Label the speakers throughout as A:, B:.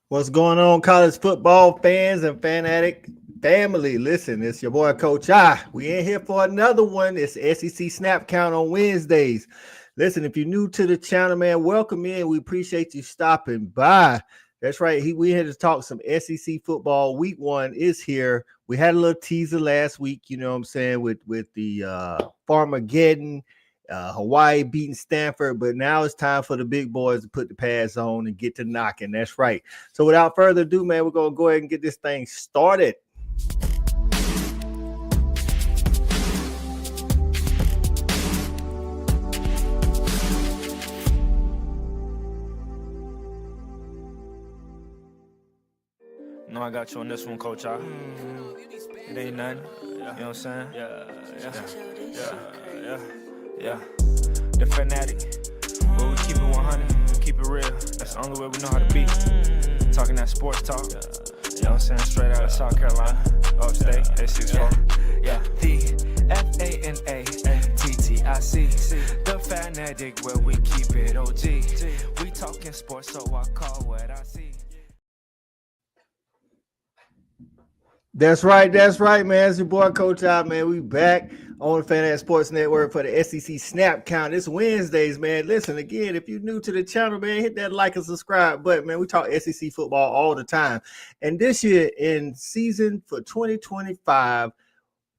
A: What's going on, college football fans and fanatic family? Listen, it's your boy Coach I. We in here for another one. It's SEC Snap Count on Wednesdays. Listen, if you're new to the channel, man, welcome in. We appreciate you stopping by. That's right. We here to talk some SEC football. Week 1 is here. We had a little teaser last week, you know what I'm saying, with the Farmageddon. Hawaii beating Stanford, but now it's time for the big boys to put the pads on and get to knocking. That's right. So without further ado, man, we're going to go ahead and get this thing started.
B: No, I got you on this one, Coach. It ain't nothing. You know what I'm saying? Yeah. The fanatic. But we keep it 100, keep it real. That's the only way we know how to be. Talking that sports talk. You know what I'm saying? Straight out of South Carolina. Upstate, A64. Yeah. The FANATTIC. The fanatic where we keep it OG. We talking sports, so I call what I see.
A: That's right, man. It's your boy Coach Out, man. We back on the Fanatic Sports Network for the SEC Snap Count. It's Wednesdays, man. Listen, again, if you're new to the channel, man, hit that like and subscribe button, man. We talk SEC football all the time. And this year in season for 2025,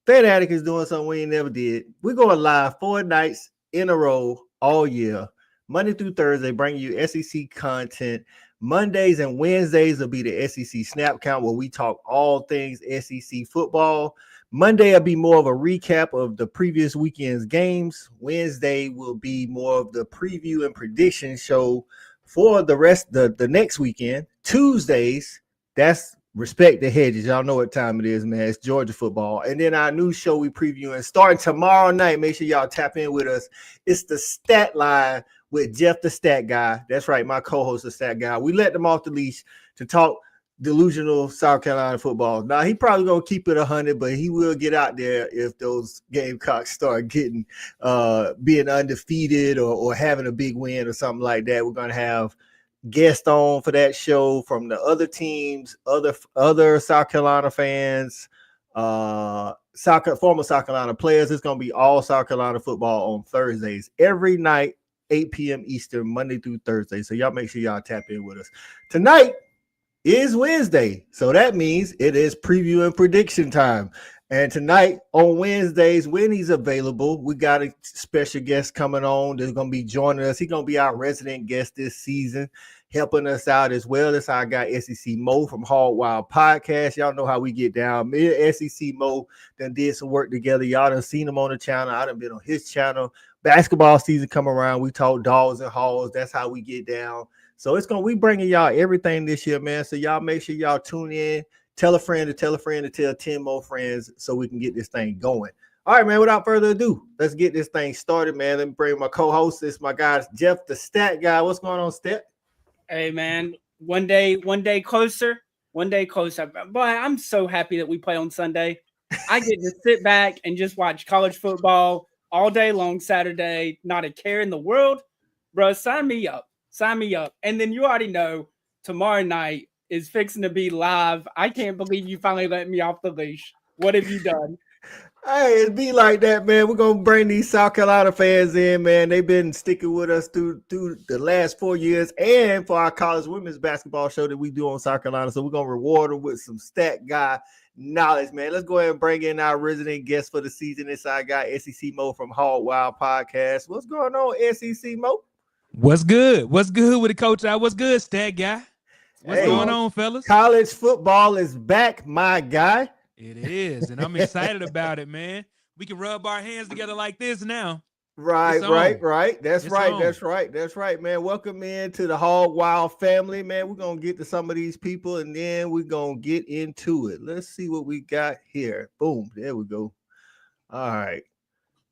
A: Fanatic is doing something we ain't never did. We're going live 4 nights in a row all year, Monday through Thursday, bringing you SEC content. Mondays and Wednesdays will be the SEC Snap Count, where we talk all things SEC football. Monday will be more of a recap of the previous weekend's games. Wednesday will be more of the preview and prediction show for the rest the next weekend. Tuesdays, that's Respect the Hedges. Y'all know what time it is, man. It's Georgia football. And then our new show we previewing starting tomorrow night. Make sure y'all tap in with us. It's the Stat Line with Jeff the Stat Guy. That's right, my co-host, the Stat Guy. We let them off the leash to talk delusional South Carolina football. Now, he probably going to keep it 100, but he will get out there if those Gamecocks start getting being undefeated or having a big win or something like that. We're going to have guests on for that show from the other teams, other South Carolina fans, former South Carolina players. It's going to be all South Carolina football on Thursdays every night, 8 p.m. Eastern, Monday through Thursday. So y'all make sure y'all tap in with us. Tonight is Wednesday, so that means it is preview and prediction time. And tonight on Wednesdays, when he's available, we got a special guest coming on that's going to be joining us. He's going to be our resident guest this season, helping us out as well. That's how I got SEC Mo from Hog Wild Podcast. Y'all know how we get down. Me and SEC Mo done did some work together. Y'all done seen him on the channel. I done been on his channel. Basketball season come around. We talk dogs and halls. That's how we get down. So we bringing y'all everything this year, man. So y'all make sure y'all tune in. Tell a friend to tell a friend to tell 10 more friends so we can get this thing going. All right, man, without further ado, let's get this thing started, man. Let me bring my co-host. It's my guy, Jeff, the Stat Guy. What's going on, Step?
C: Hey, man, one day closer. Boy, I'm so happy that we play on Sunday. I get to sit back and just watch college football all day long Saturday, not a care in the world. Bro, sign me up. And then you already know tomorrow night is fixing to be live. I can't believe you finally let me off the leash. What have you done?
A: Hey, it be like that, man. We're going to bring these South Carolina fans in, man. They've been sticking with us through the last 4 years and for our college women's basketball show that we do on South Carolina. So we're going to reward them with some Stat Guy knowledge, man. Let's go ahead and bring in our resident guest for the season. It's our guy, SEC Mo from Hog Wild Podcast. What's going on, SEC Mo?
D: What's good? What's good with the Coach? What's good, Stat Guy? What's going on, fellas?
A: College football is back, my guy.
D: It is, and I'm excited about it, man. We can rub our hands together like this now.
A: Right. That's right, man. Welcome in to the Hog Wild family, man. We're going to get to some of these people, and then we're going to get into it. Let's see what we got here. Boom. There we go. All right.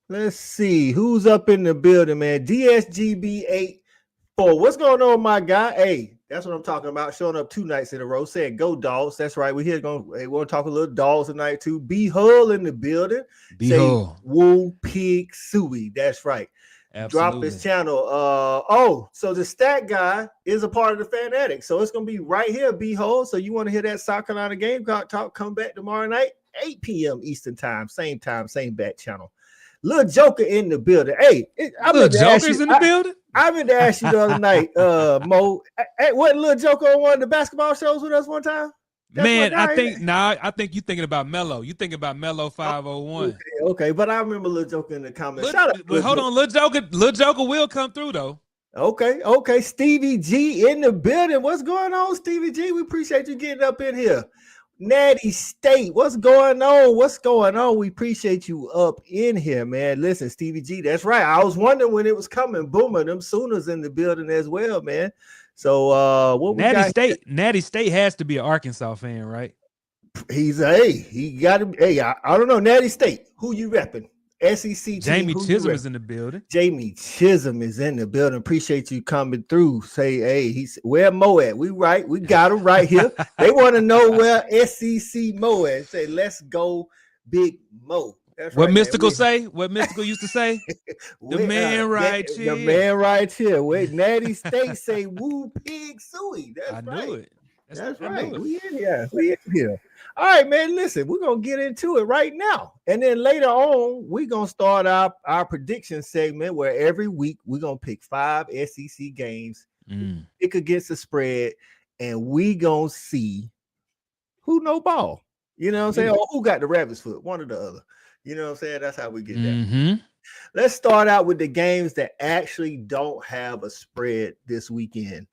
A: Let's see who's up in the building, man. DSGB84. What's going on, my guy? Hey, that's what I'm talking about. Showing up 2 nights in a row. Saying go dogs. That's right. We're here we want to talk a little dogs tonight too. B Hull in the building.
D: B Hull.
A: Woo Pig Suey. That's right. drop his
D: Absolutely.
A: channel. So the stat guy is a part of the Fanatic. So it's gonna be right here, Behold. So you want to hear that South Carolina Gamecock talk? Come back tomorrow night, 8 p.m. Eastern time, same back channel. Little Joker in the building. Hey, I
D: Little
A: meant to ask
D: Joker's
A: you.
D: in the building.
A: I meant to ask you the other night, Mo. Hey, what Little Joker on one of the basketball shows with us one time? That's
D: Man,
A: my
D: I
A: guy,
D: think you thinking about Mello. You thinking about Mello 501.
A: Okay, but I remember Little Joker in the comments.
D: But
A: Shout out to
D: hold
A: Joker.
D: on, Little Joker will come through though.
A: Okay. Stevie G in the building. What's going on, Stevie G? We appreciate you getting up in here. Natty State, what's going on? We appreciate you up in here, man. Listen, Stevie G, that's right. I was wondering when it was coming. Boomer, them Sooners in the building as well, man. So what we got?
D: Natty State has to be an Arkansas fan, right?
A: He got to. Hey, I don't know. Natty State, who you repping? SEC
D: Jamie
A: team.
D: Chisholm is in the building.
A: Jamie Chisholm is in the building. Appreciate you coming through. Say, hey, he's where Mo at? We right. We got him right here. They want to know where SEC Mo at. Say, let's go, Big Mo. That's
D: What
A: right,
D: Mystical
A: man.
D: say? What Mystical used to say? The man right here.
A: The man right here. Wait, Natty State say woo pig suey. That's
D: I
A: right.
D: knew it.
A: That's
D: I
A: right.
D: knew it.
A: We in here. All right, man. Listen, we're gonna get into it right now. And then later on, we're gonna start our prediction segment where every week we're gonna pick 5 SEC games, pick against the spread, and we gonna see who no ball. You know what I'm saying? Or who got the rabbit's foot, one or the other. You know what I'm saying? That's how we get that. Let's start out with the games that actually don't have a spread this weekend.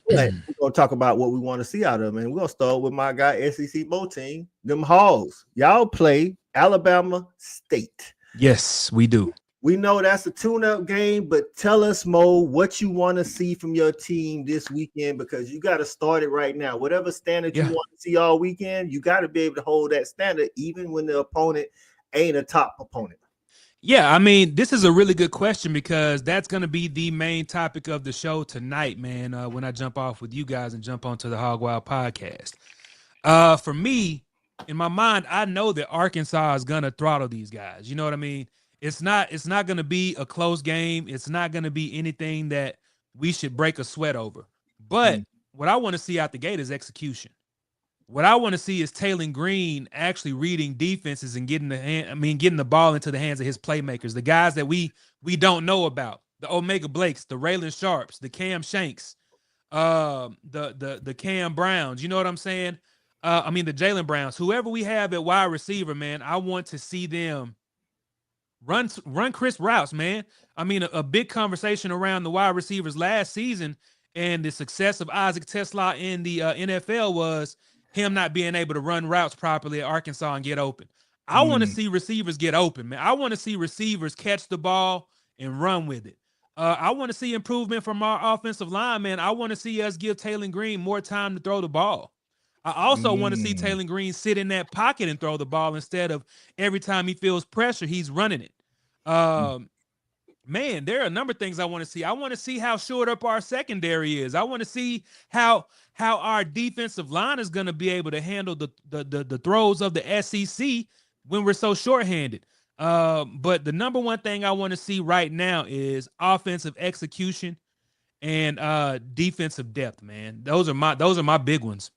A: But we're gonna talk about what we want to see out of them, and we're gonna start with my guy SEC Mo team, them Hogs. Y'all play Alabama State.
D: Yes, we do.
A: We know that's a tune-up game, but tell us, Mo, what you want to see from your team this weekend, because you got to start it right now. Whatever standard you want to see all weekend, you got to be able to hold that standard, even when the opponent ain't a top opponent.
D: Yeah, I mean, this is a really good question because that's going to be the main topic of the show tonight, man, when I jump off with you guys and jump onto the Hog Wild podcast. For me, in my mind, I know that Arkansas is going to throttle these guys. You know what I mean? It's not going to be a close game. It's not going to be anything that we should break a sweat over. But what I want to see out the gate is execution. What I want to see is Taylor Green actually reading defenses and getting the ball into the hands of his playmakers, the guys that we don't know about, the Omega Blakes, the Raylan Sharps, the Cam Shanks, the Cam Browns. You know what I'm saying? The Jalen Browns, whoever we have at wide receiver, man. I want to see them run crisp routes, man. I mean, a big conversation around the wide receivers last season and the success of Isaac Tesla in the NFL was him not being able to run routes properly at Arkansas and get open. I want to see receivers get open, man. I want to see receivers catch the ball and run with it. I want to see improvement from our offensive line, man. I want to see us give Taylor Green more time to throw the ball. I also want to see Taylor Green sit in that pocket and throw the ball instead of every time he feels pressure, he's running it. Man, there are a number of things I want to see. I want to see how short up our secondary is. I want to see how our defensive line is going to be able to handle the throws of the SEC when we're so shorthanded. But the number one thing I want to see right now is offensive execution and defensive depth, man. Those are my big ones.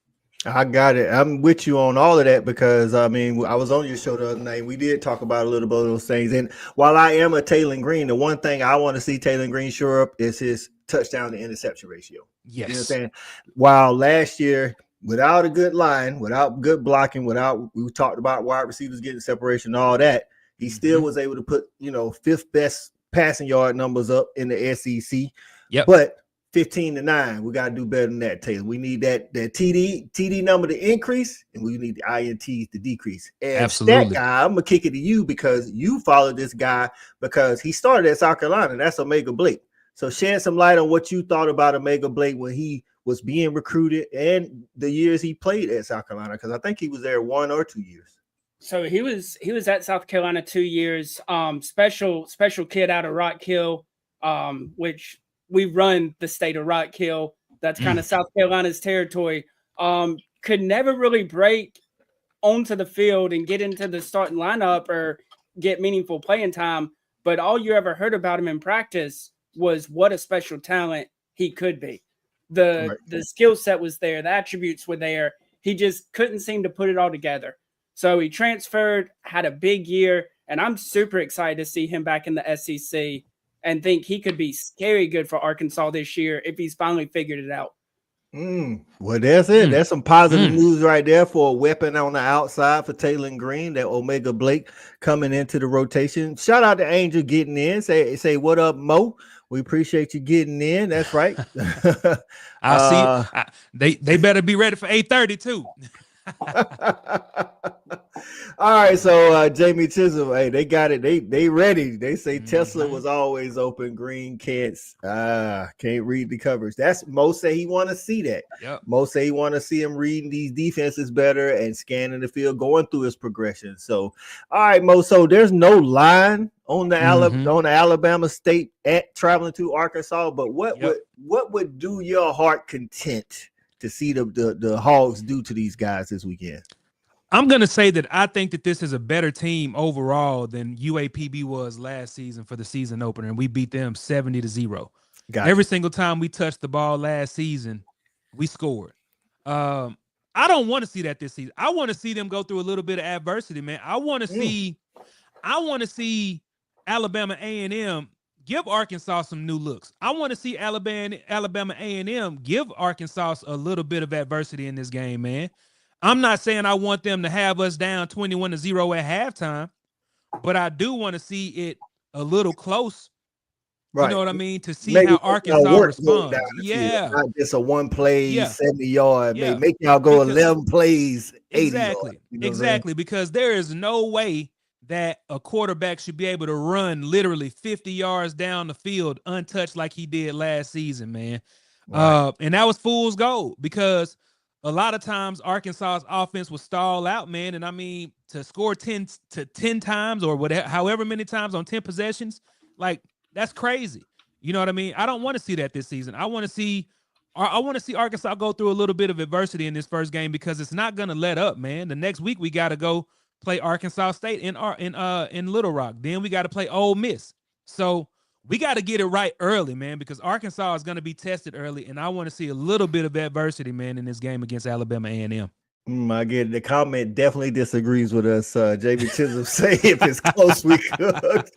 A: I got it. I'm with you on all of that because, I mean, I was on your show the other night. We did talk about a little bit of those things. And while I am a Taylor Green, the one thing I want to see Taylor Green shore up is his touchdown to interception ratio.
D: Yes.
A: You know what I'm saying? While last year, without a good line, without good blocking, we talked about wide receivers getting separation and all that, he still was able to put, 5th best passing yard numbers up in the SEC.
D: Yep.
A: But 15-9, we got to do better than that, Taylor. We need that TD number to increase, and we need the INTs to decrease. And
D: absolutely,
A: that guy, I'm gonna kick it to you because you followed this guy because he started at South Carolina. That's Omega Blake. So shed some light on what you thought about Omega Blake when he was being recruited and the years he played at South Carolina, because I think he was there 1 or 2 years.
C: So he was at South Carolina 2 years. Special kid out of Rock Hill, which we run the state of Rock Hill. That's kind of South Carolina's territory. Could never really break onto the field and get into the starting lineup or get meaningful playing time. but all you ever heard about him in practice was what a special talent he could be. The skill set was there, the attributes were there. He just couldn't seem to put it all together. So he transferred, had a big year, and I'm super excited to see him back in the SEC and think he could be scary good for Arkansas this year if he's finally figured it out.
A: Well, that's it. That's some positive news right there for a weapon on the outside for Taylor Green, that Omega Blake coming into the rotation. Shout out to Angel getting in. Say what up, Mo. We appreciate you getting in. That's right.
D: I'll see. They better be ready for 8:30 too.
A: All right, so Jamie Chisholm, hey, they got it. They ready. They say Tesla was always open. Green can't read the coverage. That's Mo say he want to see that.
D: Yep.
A: Mo say he want to see him reading these defenses better and scanning the field, going through his progression. So, all right, Mo. So there's no line on the Alabama State at traveling to Arkansas, but what would do your heart content to see the Hogs do to these guys this weekend?
D: I'm going to say that I think that this is a better team overall than UAPB was last season for the season opener, and we beat them 70-0. Every single time we touched the ball last season, we scored. I don't want to see that this season. I want to see them go through a little bit of adversity, man. I want to see Alabama A&M give Arkansas some new looks. I want to see Alabama A&M give Arkansas a little bit of adversity in this game, man. I'm not saying I want them to have us down 21-0 at halftime, but I do want to see it a little close. Right. You know what I mean? To see maybe how Arkansas responds. Yeah.
A: Not just a one play, 70 yard. Yeah. Make y'all go 11 plays, 80
D: exactly.
A: yards. You know
D: exactly. Because there is no way that a quarterback should be able to run literally 50 yards down the field untouched like he did last season, man. Right. And that was fool's gold, because a lot of times Arkansas's offense would stall out, man. And I mean, to score 10 times or whatever, however many times on 10 possessions, like, that's crazy. You know what I mean? I don't want to see that this season. I want to see Arkansas go through a little bit of adversity in this first game, because it's not going to let up, man. The next week we got to go play Arkansas State in Little Rock. Then we got to play Ole Miss. So we got to get it right early, man, because Arkansas is going to be tested early, and I want to see a little bit of adversity, man, in this game against Alabama A&M.
A: I get it. The comment definitely disagrees with us. Jamie Chisholm say if it's close, we could.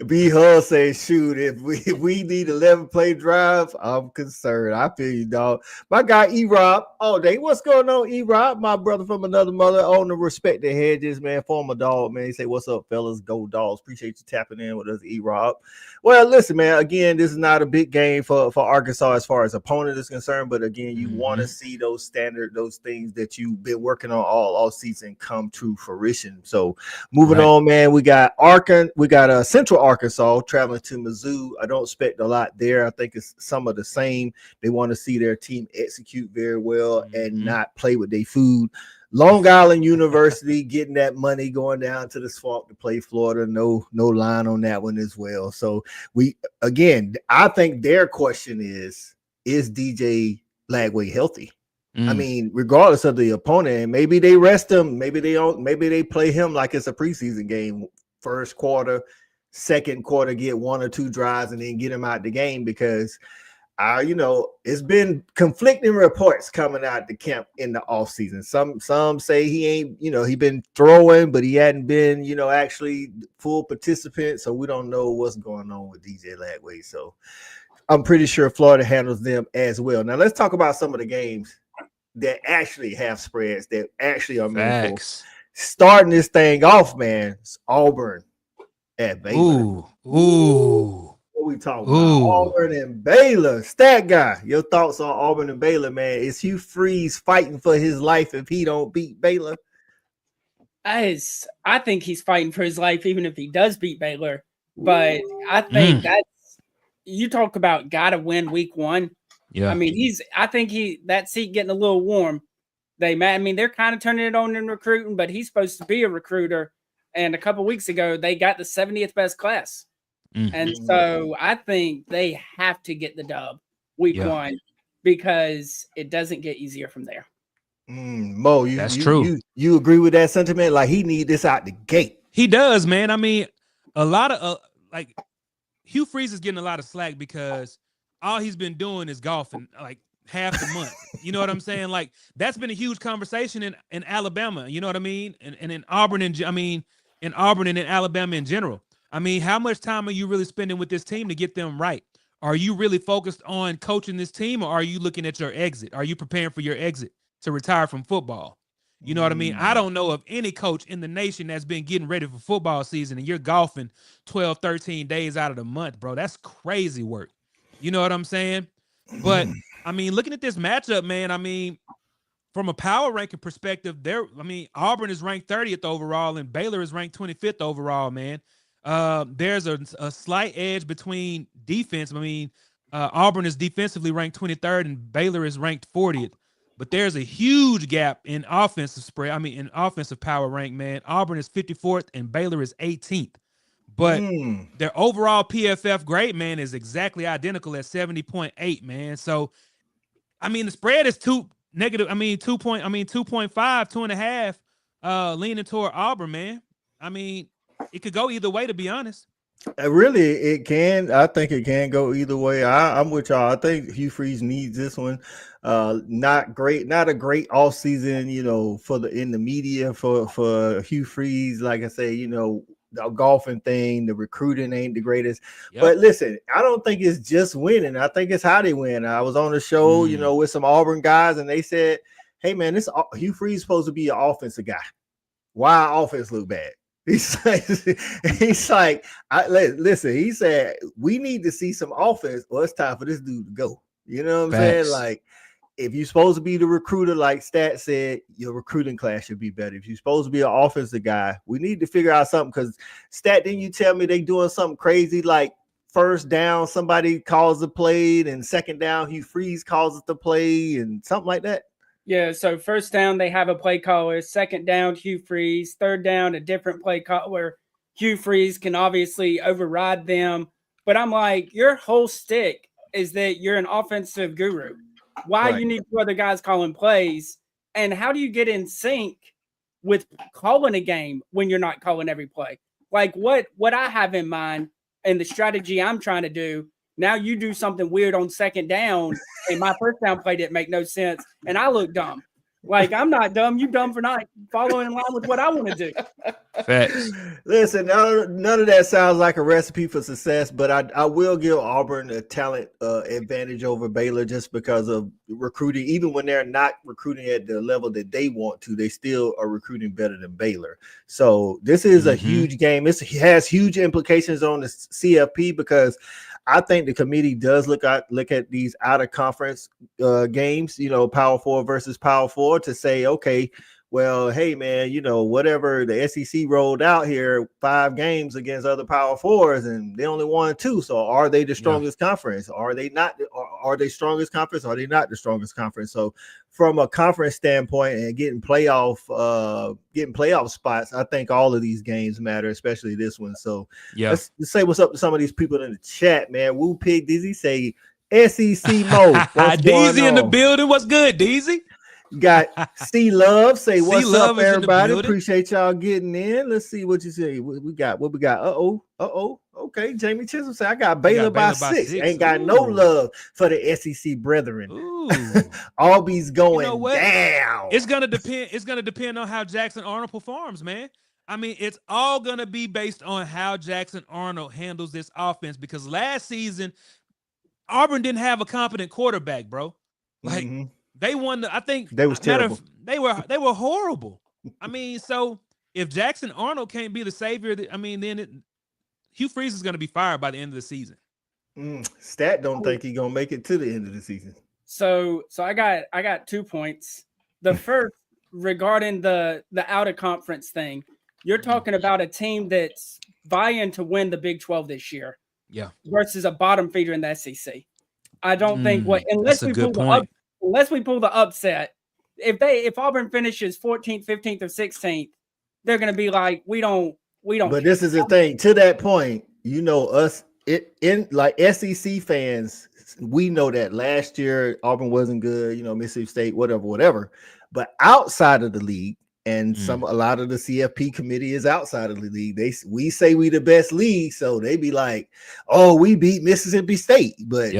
A: B Hull say, shoot, if we need 11 play drive, I'm concerned. I feel you, dog. My guy E-Rob, all day. What's going on, E-Rob? My brother from another mother, on the Respect the Hedges, man, former dog, man. He say, what's up, fellas? Go Dogs. Appreciate you tapping in with us, E-Rob. Well, listen, man, again, this is not a big game for Arkansas as far as opponent is concerned, but again, you want to see those things that you've been working on all season come to fruition. So moving on, man, we got Central Arkansas traveling to Mizzou. I don't expect a lot there. I think it's some of the same. They want to see their team execute very well and not play with their food. Long Island University getting that money, going down to the swamp to play Florida. No line on that one as well. So I think their question is DJ Lagway healthy? I mean, regardless of the opponent, and maybe they rest him, maybe they don't, maybe they play him like it's a preseason game. First quarter, second quarter, get one or two drives and then get him out the game, because it's been conflicting reports coming out the camp in the offseason. Some say he ain't, he been throwing, but he hadn't been, actually full participant. So we don't know what's going on with DJ Lagway. So I'm pretty sure Florida handles them as well. Now let's talk about some of the games that actually have spreads, that actually are meaningful. Starting this thing off, man, it's Auburn at Baylor.
D: Ooh.
A: What we talking about? Auburn and Baylor. Stat guy, your thoughts on Auburn and Baylor, man? Is Hugh Freeze fighting for his life if he don't beat Baylor?
C: I think he's fighting for his life even if he does beat Baylor. But I think you talk about gotta win week one. Yeah, I mean that seat getting a little warm. They're kind of turning it on in recruiting, but he's supposed to be a recruiter. And a couple weeks ago, they got the 70th best class. And so I think they have to get the dub week one, because it doesn't get easier from there.
A: Mo,
D: that's true.
A: You agree with that sentiment? Like, he need this out the gate.
D: He does, man. I mean, a lot of like Hugh Freeze is getting a lot of slack because all he's been doing is golfing like half the month. You know what I'm saying? Like that's been a huge conversation in Alabama. You know what I mean? And in Auburn in Auburn and in Alabama in general. I mean, how much time are you really spending with this team to get them right? Are you really focused on coaching this team, or are you looking at your exit? Are you preparing for your exit to retire from football? You know what I mean? I don't know of any coach in the nation that's been getting ready for football season and you're golfing 12, 13 days out of the month, bro. That's crazy work. You know what I'm saying? But, I mean, looking at this matchup, man, I mean, from a power ranking perspective, Auburn is ranked 30th overall and Baylor is ranked 25th overall, man. There's a slight edge between defense. I mean, Auburn is defensively ranked 23rd and Baylor is ranked 40th. But there's a huge gap in offensive spread. I mean, in offensive power rank, man. Auburn is 54th and Baylor is 18th. But their overall PFF grade, man, is exactly identical at 70.8, man. So, I mean, the spread is 2.5, 2.5, leaning toward Auburn, man. I mean, it could go either way, to be honest.
A: Really, it can. I think it can go either way. I'm with y'all. I think Hugh Freeze needs this one. Not a great off season, you know, in the media for Hugh Freeze. Like I say, you know, the golfing thing, the recruiting ain't the greatest. Yep. But listen, I don't think it's just winning. I think it's how they win. I was on the show, you know, with some Auburn guys, and they said, "Hey, man, this Hugh Freeze is supposed to be an offensive guy. Why our offense look bad?" He's like, listen, he said, we need to see some offense or it's time for this dude to go. You know what I'm saying? Like, if you're supposed to be the recruiter, like Stat said, your recruiting class should be better. If you're supposed to be an offensive guy, we need to figure out something because Stat, didn't you tell me they doing something crazy like first down, somebody calls the play, and second down, Hugh Freeze calls it the play and something like that?
C: Yeah, so first down, they have a play caller. Second down, Hugh Freeze. Third down, a different play caller. Hugh Freeze can obviously override them. But I'm like, your whole stick is that you're an offensive guru. Why you need two other guys calling plays? And how do you get in sync with calling a game when you're not calling every play? Like what I have in mind and the strategy I'm trying to do, now you do something weird on second down and my first down play didn't make no sense and I look dumb. Like, I'm not dumb. You dumb for not following in line with what I want to do.
D: Facts.
A: Listen, none of that sounds like a recipe for success, but I will give Auburn a talent advantage over Baylor just because of recruiting. Even when they're not recruiting at the level that they want to, they still are recruiting better than Baylor. So this is a huge game. It has huge implications on the CFP because I think the committee does look at these out of conference games, you know, Power 4 versus Power 4 to say, okay, well, hey, man, you know, whatever the SEC rolled out here, 5 games against other Power 4s, and they only won 2. So are they the strongest conference? Are they not? Are they strongest conference? Are they not the strongest conference? So from a conference standpoint and getting playoff spots, I think all of these games matter, especially this one. So let's say what's up to some of these people in the chat, man. Woo Pig Dizzy say SEC mode.
D: Deezy in the building. What's good, Deezy?
A: Got C Love say what's up, everybody. Appreciate y'all getting in. Let's see what you say. What we got. Okay, Jamie Chisholm say I got Baylor by 6. Ain't got no love for the SEC brethren. Alby's going down.
D: It's gonna depend on how Jackson Arnold performs, man. I mean, it's all gonna be based on how Jackson Arnold handles this offense because last season Auburn didn't have a competent quarterback, bro. Like they won. I think
A: they was terrible.
D: They were horrible. I mean, so if Jackson Arnold can't be the savior, then Hugh Freeze is going to be fired by the end of the season.
A: Stat don't think he's gonna make it to the end of the season.
C: So I got 2 points. The first regarding the out of conference thing, you're talking about a team that's vying to win the Big 12 this year.
D: Yeah.
C: Versus a bottom feeder in the SEC. I don't think unless we pull the upset, if Auburn finishes 14th, 15th, or 16th, they're going to be like, we don't.
A: But this is the thing. To that point, you know, us in like SEC fans, we know that last year Auburn wasn't good. You know, Mississippi State, whatever. But outside of the league, and a lot of the CFP committee is outside of the league. We say we the best league, so they be like, "Oh, we beat Mississippi State," but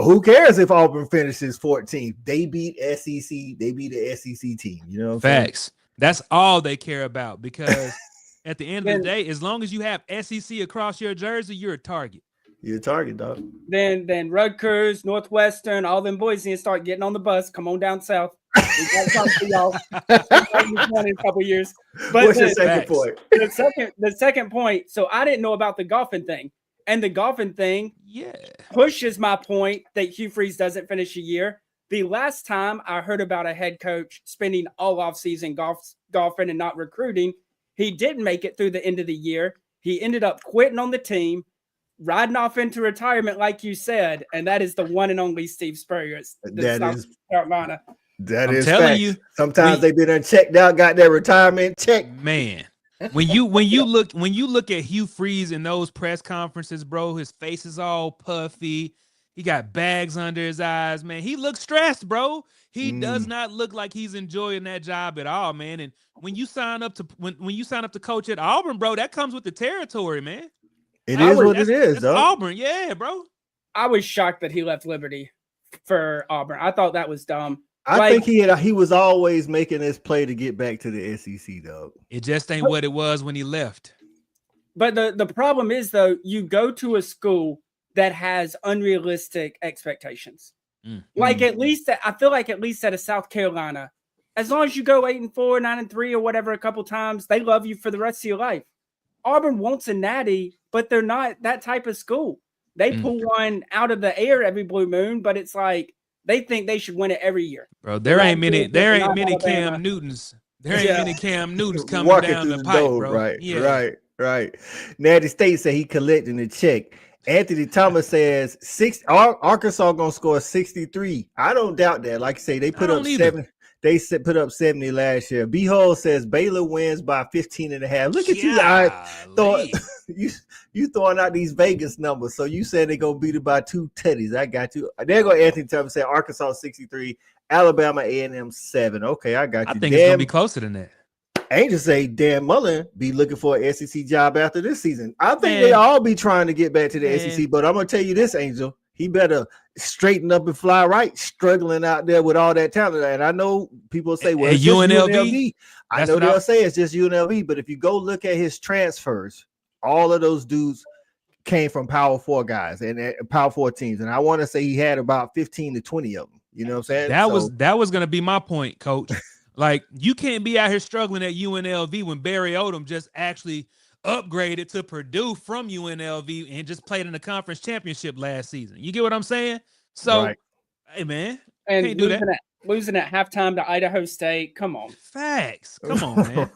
A: who cares if Auburn finishes 14th? They beat SEC. They beat the SEC team. You know what I'm
D: Facts. That's all they care about, because at the end of the day, as long as you have SEC across your jersey, you're a target.
A: You're a target, dog.
C: Then Rutgers, Northwestern, all them boys need to start getting on the bus. Come on down south. We got to talk to y'all in a couple years. But
A: what's your second point?
C: The second point. So I didn't know about the golfing thing, and the golfing thing, pushes my point that Hugh Freeze doesn't finish a year. The last time I heard about a head coach spending all offseason golfing and not recruiting, he didn't make it through the end of the year. He ended up quitting on the team, riding off into retirement, like you said, and that is the one and only Steve Spurrier. South Carolina.
A: That is telling you. Sometimes they've been unchecked out, got their retirement check.
D: Man, when you look at Hugh Freeze in those press conferences, bro, his face is all puffy. He got bags under his eyes, man. He looks stressed, bro. He does not look like he's enjoying that job at all, man. And when you sign up to when you sign up to coach at Auburn, bro, that comes with the territory, man.
A: It is what it is, though.
D: Auburn, yeah, bro.
C: I was shocked that he left Liberty for Auburn. I thought that was dumb.
A: I think he was always making this play to get back to the SEC, though.
D: It just ain't what it was when he left.
C: But the problem is, though, you go to a school that has unrealistic expectations. At least I feel like at least at a South Carolina, as long as you go 8-4, 9-3, or whatever a couple times, they love you for the rest of your life. Auburn wants a natty, but they're not that type of school. They pull one out of the air every blue moon, but it's like they think they should win it every year.
D: Bro, there ain't many Cam Newtons. There ain't many Cam Newtons coming down the pipe, bro.
A: Right. Natty State said he collecting the check. Anthony Thomas says Arkansas gonna score 63. I don't doubt that. Like I say, they put up 7. They put up 70 last year. Behold says Baylor wins by 15.5. Look at you, you throwing out these Vegas numbers. So you said they're gonna beat it by 2 teddies. I got you. There go Anthony Thomas said Arkansas 63, Alabama A&M 7. Okay, I got you.
D: I think it's gonna be closer than that.
A: Angel say Dan Mullen be looking for an SEC job after this season. I think they all be trying to get back to the SEC, but I'm gonna tell you this, Angel. He better straighten up and fly right, struggling out there with all that talent. And I know people say, well, it's UNLV. I know they'll say it's just UNLV, but if you go look at his transfers, all of those dudes came from Power 4 guys and Power 4 teams. And I want to say he had about 15 to 20 of them. You know what I'm saying?
D: That was going to be my point, Coach. Like, you can't be out here struggling at UNLV when Barry Odom just actually upgraded to Purdue from UNLV and just played in the conference championship last season. You get what I'm saying? So, Hey, man.
C: And can't do that. Losing at halftime to Idaho State. Come on.
D: Facts. Come on, man.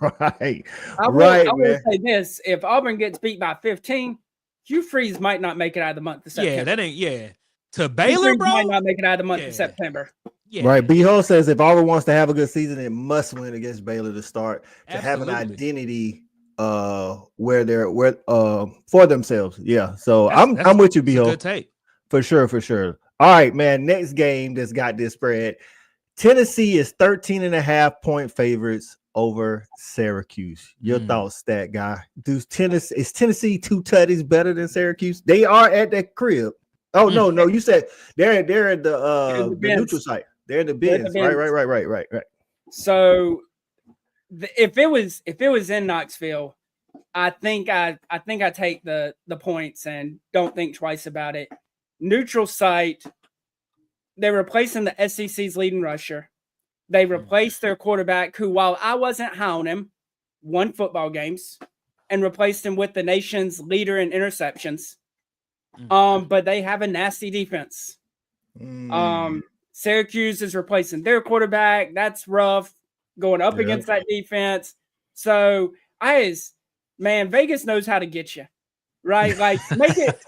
C: I will say this. If Auburn gets beat by 15, Hugh Freeze might not make it out of the month of September.
D: To Baylor, bro?
C: Might not make it out of the month of September.
A: Yeah. Right. Behold says if Auburn wants to have a good season, it must win against Baylor to start to have an identity where they're for themselves. Yeah. So I'm with you, Behold.
D: Good take.
A: For sure. All right, man. Next game that's got this spread. Tennessee is 13.5 point favorites over Syracuse. Your thoughts, stat guy? Is Tennessee 2 tutties better than Syracuse? They are at that crib. Oh no, you said they're at the neutral site. They're in the bins. Right.
C: So if it was in Knoxville, I think I take the points and don't think twice about it. Neutral site, they're replacing the SEC's leading rusher. They replaced their quarterback, who, while I wasn't high on him, won football games, and replaced him with the nation's leader in interceptions. But they have a nasty defense. Syracuse is replacing their quarterback. That's rough going up against that defense. So Vegas knows how to get you, right? Like make it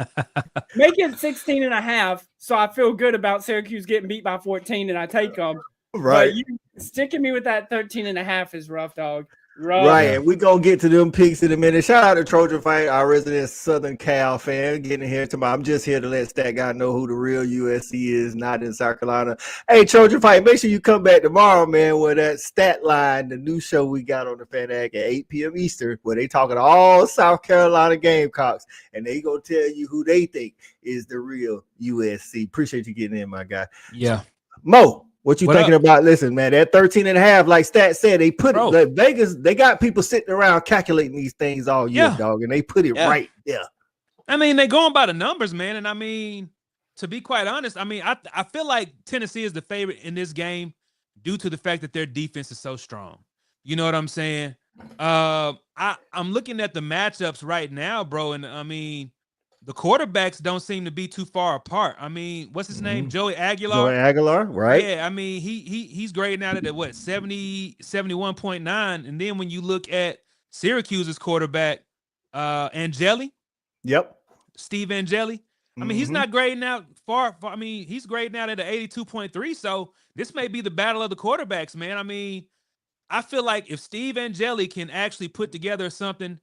C: 16.5. So I feel good about Syracuse getting beat by 14 and I take them.
A: Right.
C: But you sticking me with that 13.5 is rough, dog.
A: Right,
D: Yeah.
A: and we're gonna get to them picks in a minute. Shout out to Trojan Fight, our resident Southern Cal fan, getting here tomorrow. I'm just here to let Stat Guy know who the real USC is, not in South Carolina. Hey, Trojan Fight, make sure you come back tomorrow, man, with that Stat Line, the new show we got on the Fanatic at 8 p.m. Eastern, where they talking all South Carolina Gamecocks, and they gonna tell you who they think is the real USC. Appreciate you getting in, my guy.
D: Yeah.
A: Mo, what you
D: What
A: thinking
D: up?
A: about? Listen, man, that 13.5, like Stat said, they put
D: Bro.
A: it like Vegas, they got people sitting around calculating these things all year,
D: Yeah.
A: dog, and they put it right there.
D: I mean, they going by the numbers, man. And I mean, to be quite honest, I mean, I feel like Tennessee is the favorite in this game due to the fact that their defense is so strong. You know what I'm saying? I'm looking at the matchups right now, bro, and I mean, the quarterbacks don't seem to be too far apart. I mean, what's his name? Joey Aguilar.
A: Joey Aguilar, right?
D: Yeah, I mean, he's grading out at what 70, 71.9. And then when you look at Syracuse's quarterback, Angeli,
A: Yep.
D: Steve Angeli, I mean, he's not grading out far. I mean, he's grading out at an 82.3. So this may be the battle of the quarterbacks, man. I mean, I feel like if Steve Angeli can actually put together something,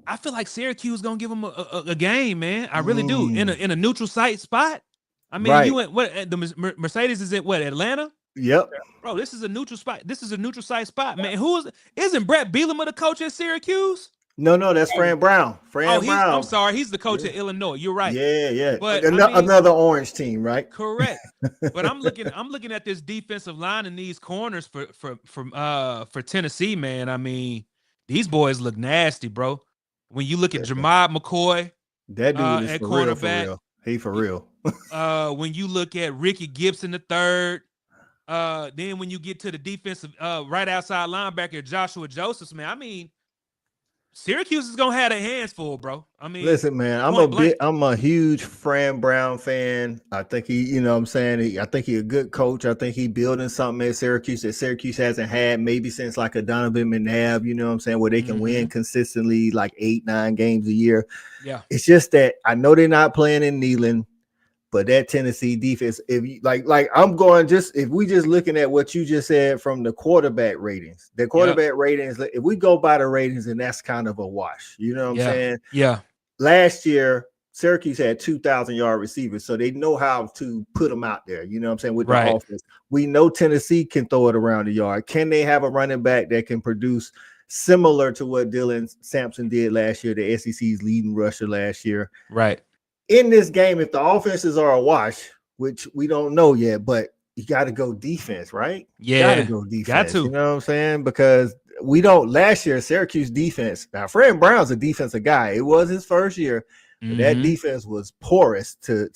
D: I feel like Syracuse is gonna give him a game, man. I really do. In a neutral site spot. I mean, you went what the Mercedes is at what, Atlanta?
A: Yep.
D: Bro, this is a neutral spot. This is a neutral site spot, man. Isn't Brett Bielema the coach at Syracuse?
A: No, that's Fran Brown. Brown.
D: I'm sorry, he's the coach at Illinois. You're right.
A: Yeah.
D: But
A: another orange team, right?
D: Correct. But I'm looking at this defensive line and these corners for Tennessee, man. I mean, these boys look nasty, bro. When you look at Jamad McCoy,
A: that dude is
D: at
A: for
D: cornerback,
A: real. He for real.
D: When you look at Ricky Gibson the third, then when you get to the defensive right outside linebacker Joshua Josephs, man, I mean, Syracuse is gonna have their hands full, bro. I mean,
A: listen, man, I'm a huge Fran Brown fan. I think he, you know what I'm saying? I think he's a good coach. I think he building something at Syracuse that Syracuse hasn't had maybe since like a Donovan McNabb, you know what I'm saying, where they can win consistently like 8-9 games a year.
D: Yeah.
A: It's just that I know they're not playing in Neyland, but that Tennessee defense, if you like I'm going just if we just looking at what you just said from the quarterback ratings, ratings, if we go by the ratings, and that's kind of a wash. You know what I'm saying?
D: Yeah.
A: Last year, Syracuse had 2,000-yard receivers, so they know how to put them out there. You know what I'm saying? With the offense, we know Tennessee can throw it around the yard. Can they have a running back that can produce similar to what Dylan Sampson did last year, the SEC's leading rusher last year?
D: Right.
A: In this game, if the offenses are a wash, which we don't know yet, but you got to go defense, right?
D: Yeah,
A: got to go defense.
D: Got to.
A: You know what I'm saying? Because we don't. Last year, Syracuse defense. Now, Fran Brown's a defensive guy. It was his first year, but that defense was porous to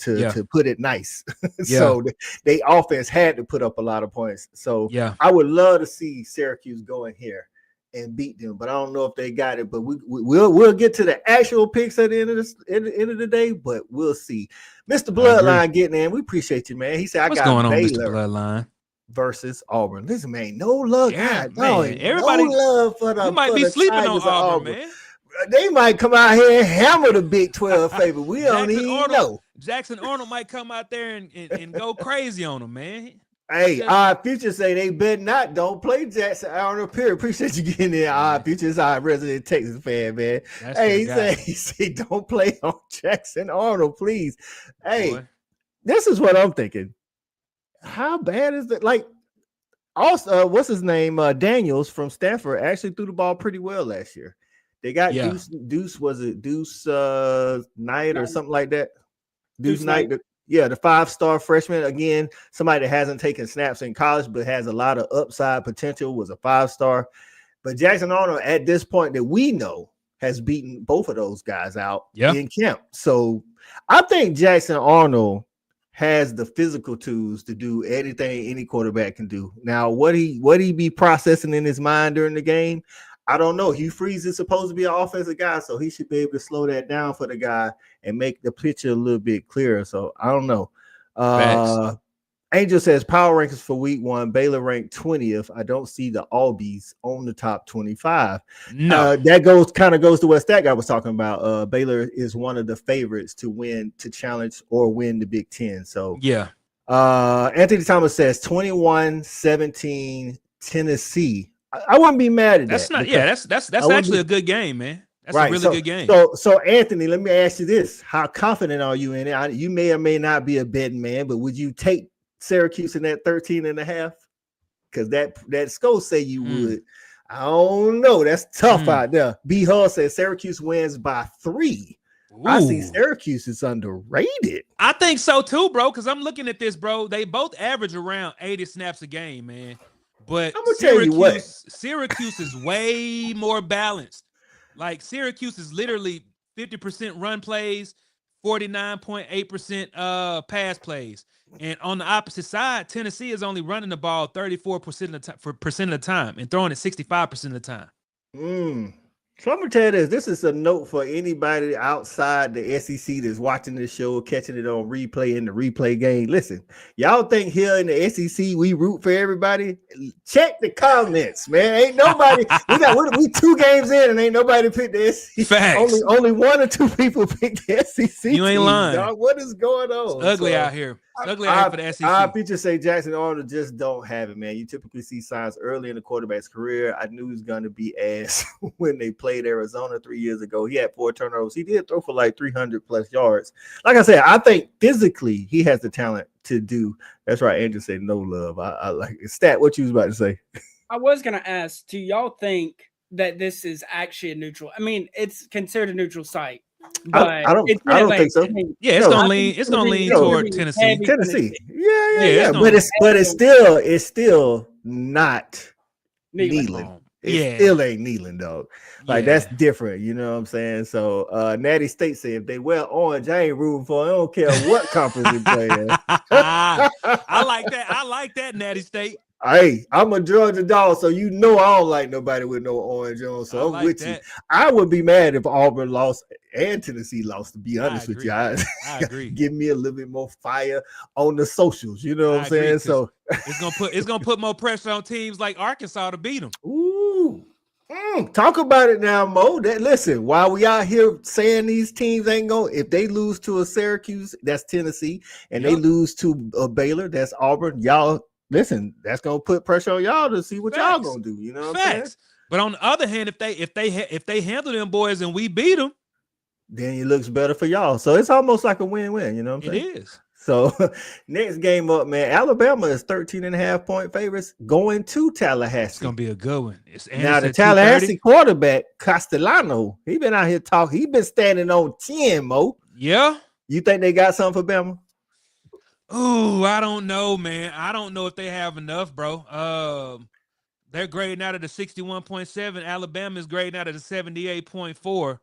A: put it nice. So they offense had to put up a lot of points. So I would love to see Syracuse go in here and beat them, but I don't know if they got it. But we'll get to the actual picks at the end of the day. But we'll see. Mr. Bloodline getting in. We appreciate you, man. He said,
D: What's
A: "I got
D: going on,
A: Baylor
D: Mr. Bloodline
A: versus Auburn." Listen, man, no love,
D: yeah,
A: God,
D: man. Everybody,
A: no love for the.
D: You might be sleeping on Auburn, man.
A: They might come out here and hammer the Big 12 favorite. We don't even know.
D: Jackson Arnold might come out there and go crazy on them, man.
A: Hey, Future say they better not. Don't play Jackson Arnold. Period. Appreciate you getting there. Future is our resident Texas fan, man. That's he said don't play on Jackson Arnold, please. Hey, boy. This is what I'm thinking. How bad is it? Like, also, what's his name? Daniels from Stanford actually threw the ball pretty well last year. They got Deuce. Was it Deuce Knight or something like that? Deuce Knight. Yeah, the 5-star freshman, again, somebody that hasn't taken snaps in college but has a lot of upside potential, was a 5-star. But Jackson Arnold, at this point that we know, has beaten both of those guys out in camp. So I think Jackson Arnold has the physical tools to do anything any quarterback can do. Now, what he be processing in his mind during the game, I don't know. Hugh Freeze is supposed to be an offensive guy, so he should be able to slow that down for the guy and make the picture a little bit clearer. So I don't know. Angel says power rankings for week 1. Baylor ranked 20th. I don't see the Albies on the top 25.
D: No,
A: that goes to what Stat Guy was talking about. Baylor is one of the favorites to challenge or win the Big Ten. So Anthony Thomas says 21-17 Tennessee I wouldn't be mad at
D: That's
A: that.
D: not. Yeah, that's actually a good game, man. That's a really good game.
A: So Anthony, let me ask you this: how confident are you in it? You may or may not be a betting man, but would you take Syracuse in that 13.5? Because that score say you would. I don't know. That's tough out there. B Hull says Syracuse wins by 3. Ooh. I see Syracuse is underrated.
D: I think so too, bro. Because I'm looking at this, bro. They both average around 80 snaps a game, man. But
A: I'm gonna tell you what,
D: Syracuse is way more balanced. Like Syracuse is literally 50% run plays, 49.8% pass plays. And on the opposite side, Tennessee is only running the ball 34% of the time and throwing it 65% of the time.
A: So I'm gonna tell you this is a note for anybody outside the SEC that's watching this show, catching it on replay in the replay game. Listen, y'all think here in the SEC we root for everybody? Check the comments, man. Ain't nobody. we 2 games in and ain't nobody picked the SEC.
D: Facts.
A: Only 1 or 2 people picked the SEC.
D: You ain't lying.
A: Dog. What is going on?
D: It's ugly out here. It's ugly out here for the SEC.
A: Our features say Jackson Arnold just don't have it, man. You typically see signs early in the quarterback's career. I knew he was going to be ass when they played Arizona 3 years ago. He had 4 turnovers. He did throw for like 300 plus yards. Like I said, I think physically he has the talent to do. That's right. Andrew said no love. I like it. Stat, what you was about to say?
C: I was going to ask, do y'all think that this is actually a neutral? I mean, it's considered a neutral site. But
A: I don't think so.
D: Yeah, it's gonna lean toward Tennessee.
A: Yeah. But it's still not Neyland. It still ain't Neyland, dog. Like that's different. You know what I'm saying? So Natty State said if they wear orange, I ain't rooting for. I don't care what conference they play in.
D: I like that. I like that, Natty State.
A: Hey, I'm a Georgia dog, so you know I don't like nobody with no orange on. So I'm with you. I would be mad if Auburn lost and Tennessee lost, to be honest with you. I agree. Give me a little bit more fire on the socials. You know what I'm saying? So
D: it's gonna put more pressure on teams like Arkansas to beat them.
A: Ooh. Talk about it now, Mo. Listen, while we out here saying these teams ain't going, if they lose to a Syracuse, that's Tennessee, and they lose to a Baylor, that's Auburn. Y'all. Listen, that's gonna put pressure on y'all to see what y'all gonna do. You know what I'm saying?
D: But on the other hand, if they handle them boys and we beat them,
A: then it looks better for y'all. So it's almost like a win-win. You know what I'm saying?
D: It is.
A: So next game up, man. Alabama is 13.5-point favorites going to Tallahassee.
D: It's gonna be a good one.
A: Now the Tallahassee quarterback Castellano, he been out here talking. He been standing on 10, Mo.
D: Yeah.
A: You think they got something for Bama?
D: Oh, I don't know, man. I don't know if they have enough, bro. They're grading out of the 61.7. Alabama is grading out of the 78.4.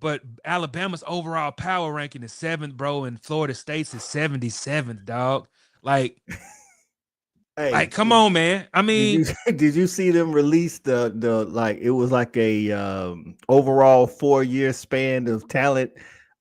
D: But Alabama's overall power ranking is 7th, bro, and Florida State's is 77th, dog. Like, come on, man. I mean,
A: did you see them release the like it was like a overall 4-year span of talent?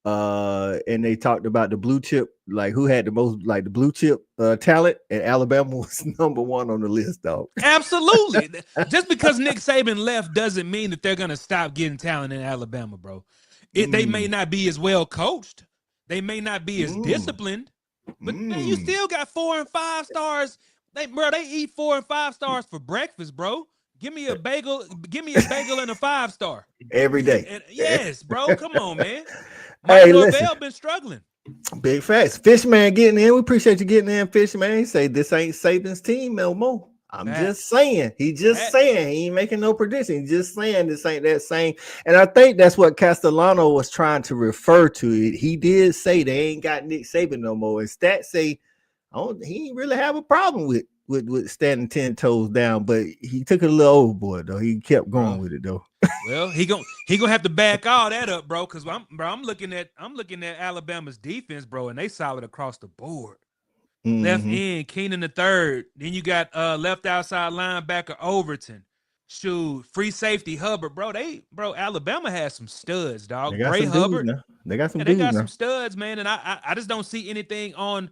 A: And they talked about the blue chip, like who had the most, like the blue chip talent, and Alabama was number 1 on the list, dog.
D: Absolutely. Just because Nick Saban left doesn't mean that they're gonna stop getting talent in Alabama, bro. They may not be as well coached, they may not be as disciplined, but man, you still got 4 and 5 stars. They eat 4 and 5 stars for breakfast, bro. Give me a bagel and a 5-star
A: every day.
D: And, yes, bro. Come on, man.
A: Hey,
D: Norvell been struggling.
A: Big facts. Fishman getting in. We appreciate you getting in, Fishman. He say this ain't Saban's team no more. I'm just saying. He just saying. He ain't making no prediction. He's just saying this ain't that same. And I think that's what Castellano was trying to refer to. He did say they ain't got Nick Saban no more. And stats say he ain't really have a problem with standing 10 toes down, but he took it a little overboard though. He kept going with it though.
D: Well, he gonna have to back all that up, bro. Because I'm looking at Alabama's defense, bro, and they solid across the board. Left end, Keenan III. Then you got left outside linebacker Overton. Shoot, free safety Hubbard, bro. Alabama has some studs, dog. Bray Hubbard.
A: They got some.
D: They got some studs, man. And I just don't see anything on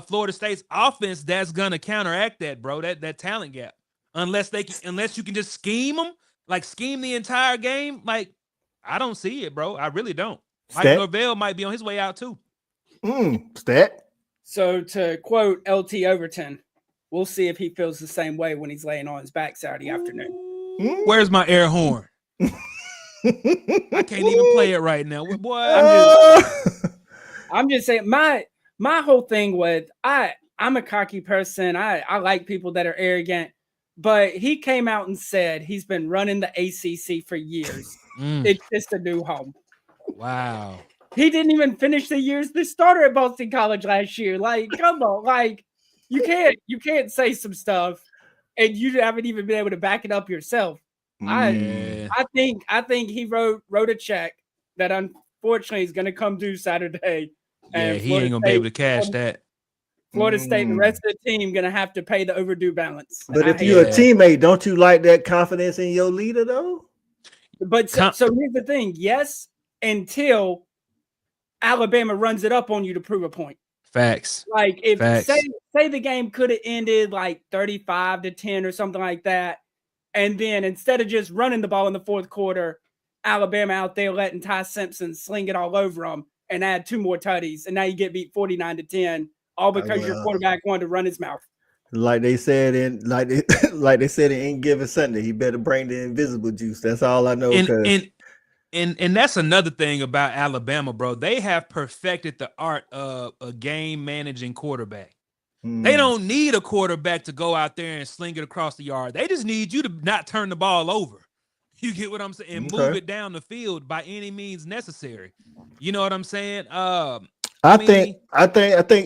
D: Florida State's offense that's gonna counteract that, bro. That talent gap. Unless you can just scheme them, like scheme the entire game. Like, I don't see it, bro. I really don't. Mike Norvell might be on his way out too.
A: Stat.
C: So to quote LT Overton, we'll see if he feels the same way when he's laying on his back Saturday afternoon.
D: Where's my air horn? I can't even play it right now. Boy,
C: I'm just saying my whole thing with I'm a cocky person. I like people that are arrogant, but he came out and said he's been running the ACC for years. It's just a new home.
D: Wow.
C: He didn't even finish the starter at Boston College last year. Like, come on, like you can't say some stuff and you haven't even been able to back it up yourself. I think he wrote a check that unfortunately is going to come due Saturday.
D: Yeah,
C: and
D: he ain't gonna be able to cash that.
C: Florida State and the rest of the team going to have to pay the overdue balance.
A: But if you're a teammate, don't you like that confidence in your leader, though?
C: But so here's the thing. Yes, until Alabama runs it up on you to prove a point.
D: Facts.
C: Like if say the game could have ended like 35-10 or something like that, and then instead of just running the ball in the fourth quarter, Alabama out there letting Ty Simpson sling it all over them and add 2 more tutties, and now you get beat 49-10, all because your quarterback wanted to run his mouth.
A: Like they said in Ain't Giving Sunday, he better bring the invisible juice. That's all I know.
D: And that's another thing about Alabama, bro. They have perfected the art of a game managing quarterback. They don't need a quarterback to go out there and sling it across the yard. They just need you to not turn the ball over. You get what I'm saying? And move it down the field by any means necessary. You know what I'm saying? I think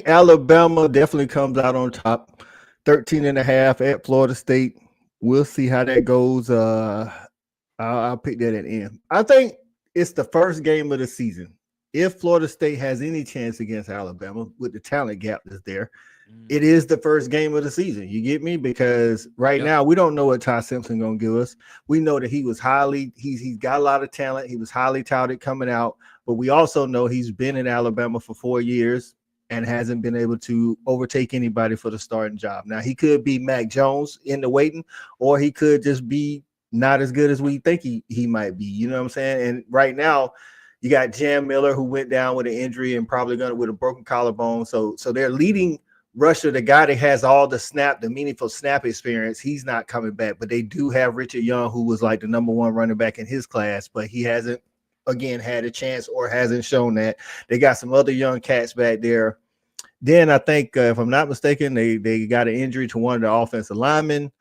D: Alabama definitely comes out on top. 13.5 at Florida State. We'll see how that goes. I'll pick that at end. I think it's the first game of the season. If Florida State has any chance against Alabama with the talent gap that's there, it is the first game of the season. You get me? Because now we don't know what Ty Simpson gonna give us. We know that he's got a lot of talent. He was highly touted coming out, but we also know he's been in Alabama for 4 years and hasn't been able to overtake anybody for the starting job. Now he could be Mac Jones in the waiting, or he could just be not as good as we think he might be. You know what I'm saying? And right now, you got Jam Miller, who went down with an injury and probably with a broken collarbone. So their leading rusher, the guy that has all the meaningful snap experience, he's not coming back. But they do have Richard Young, who was like the number 1 running back in his class, but he hasn't, again, had a chance or hasn't shown that. They got some other young cats back there. Then I think, if I'm not mistaken, they got an injury to one of the offensive linemen.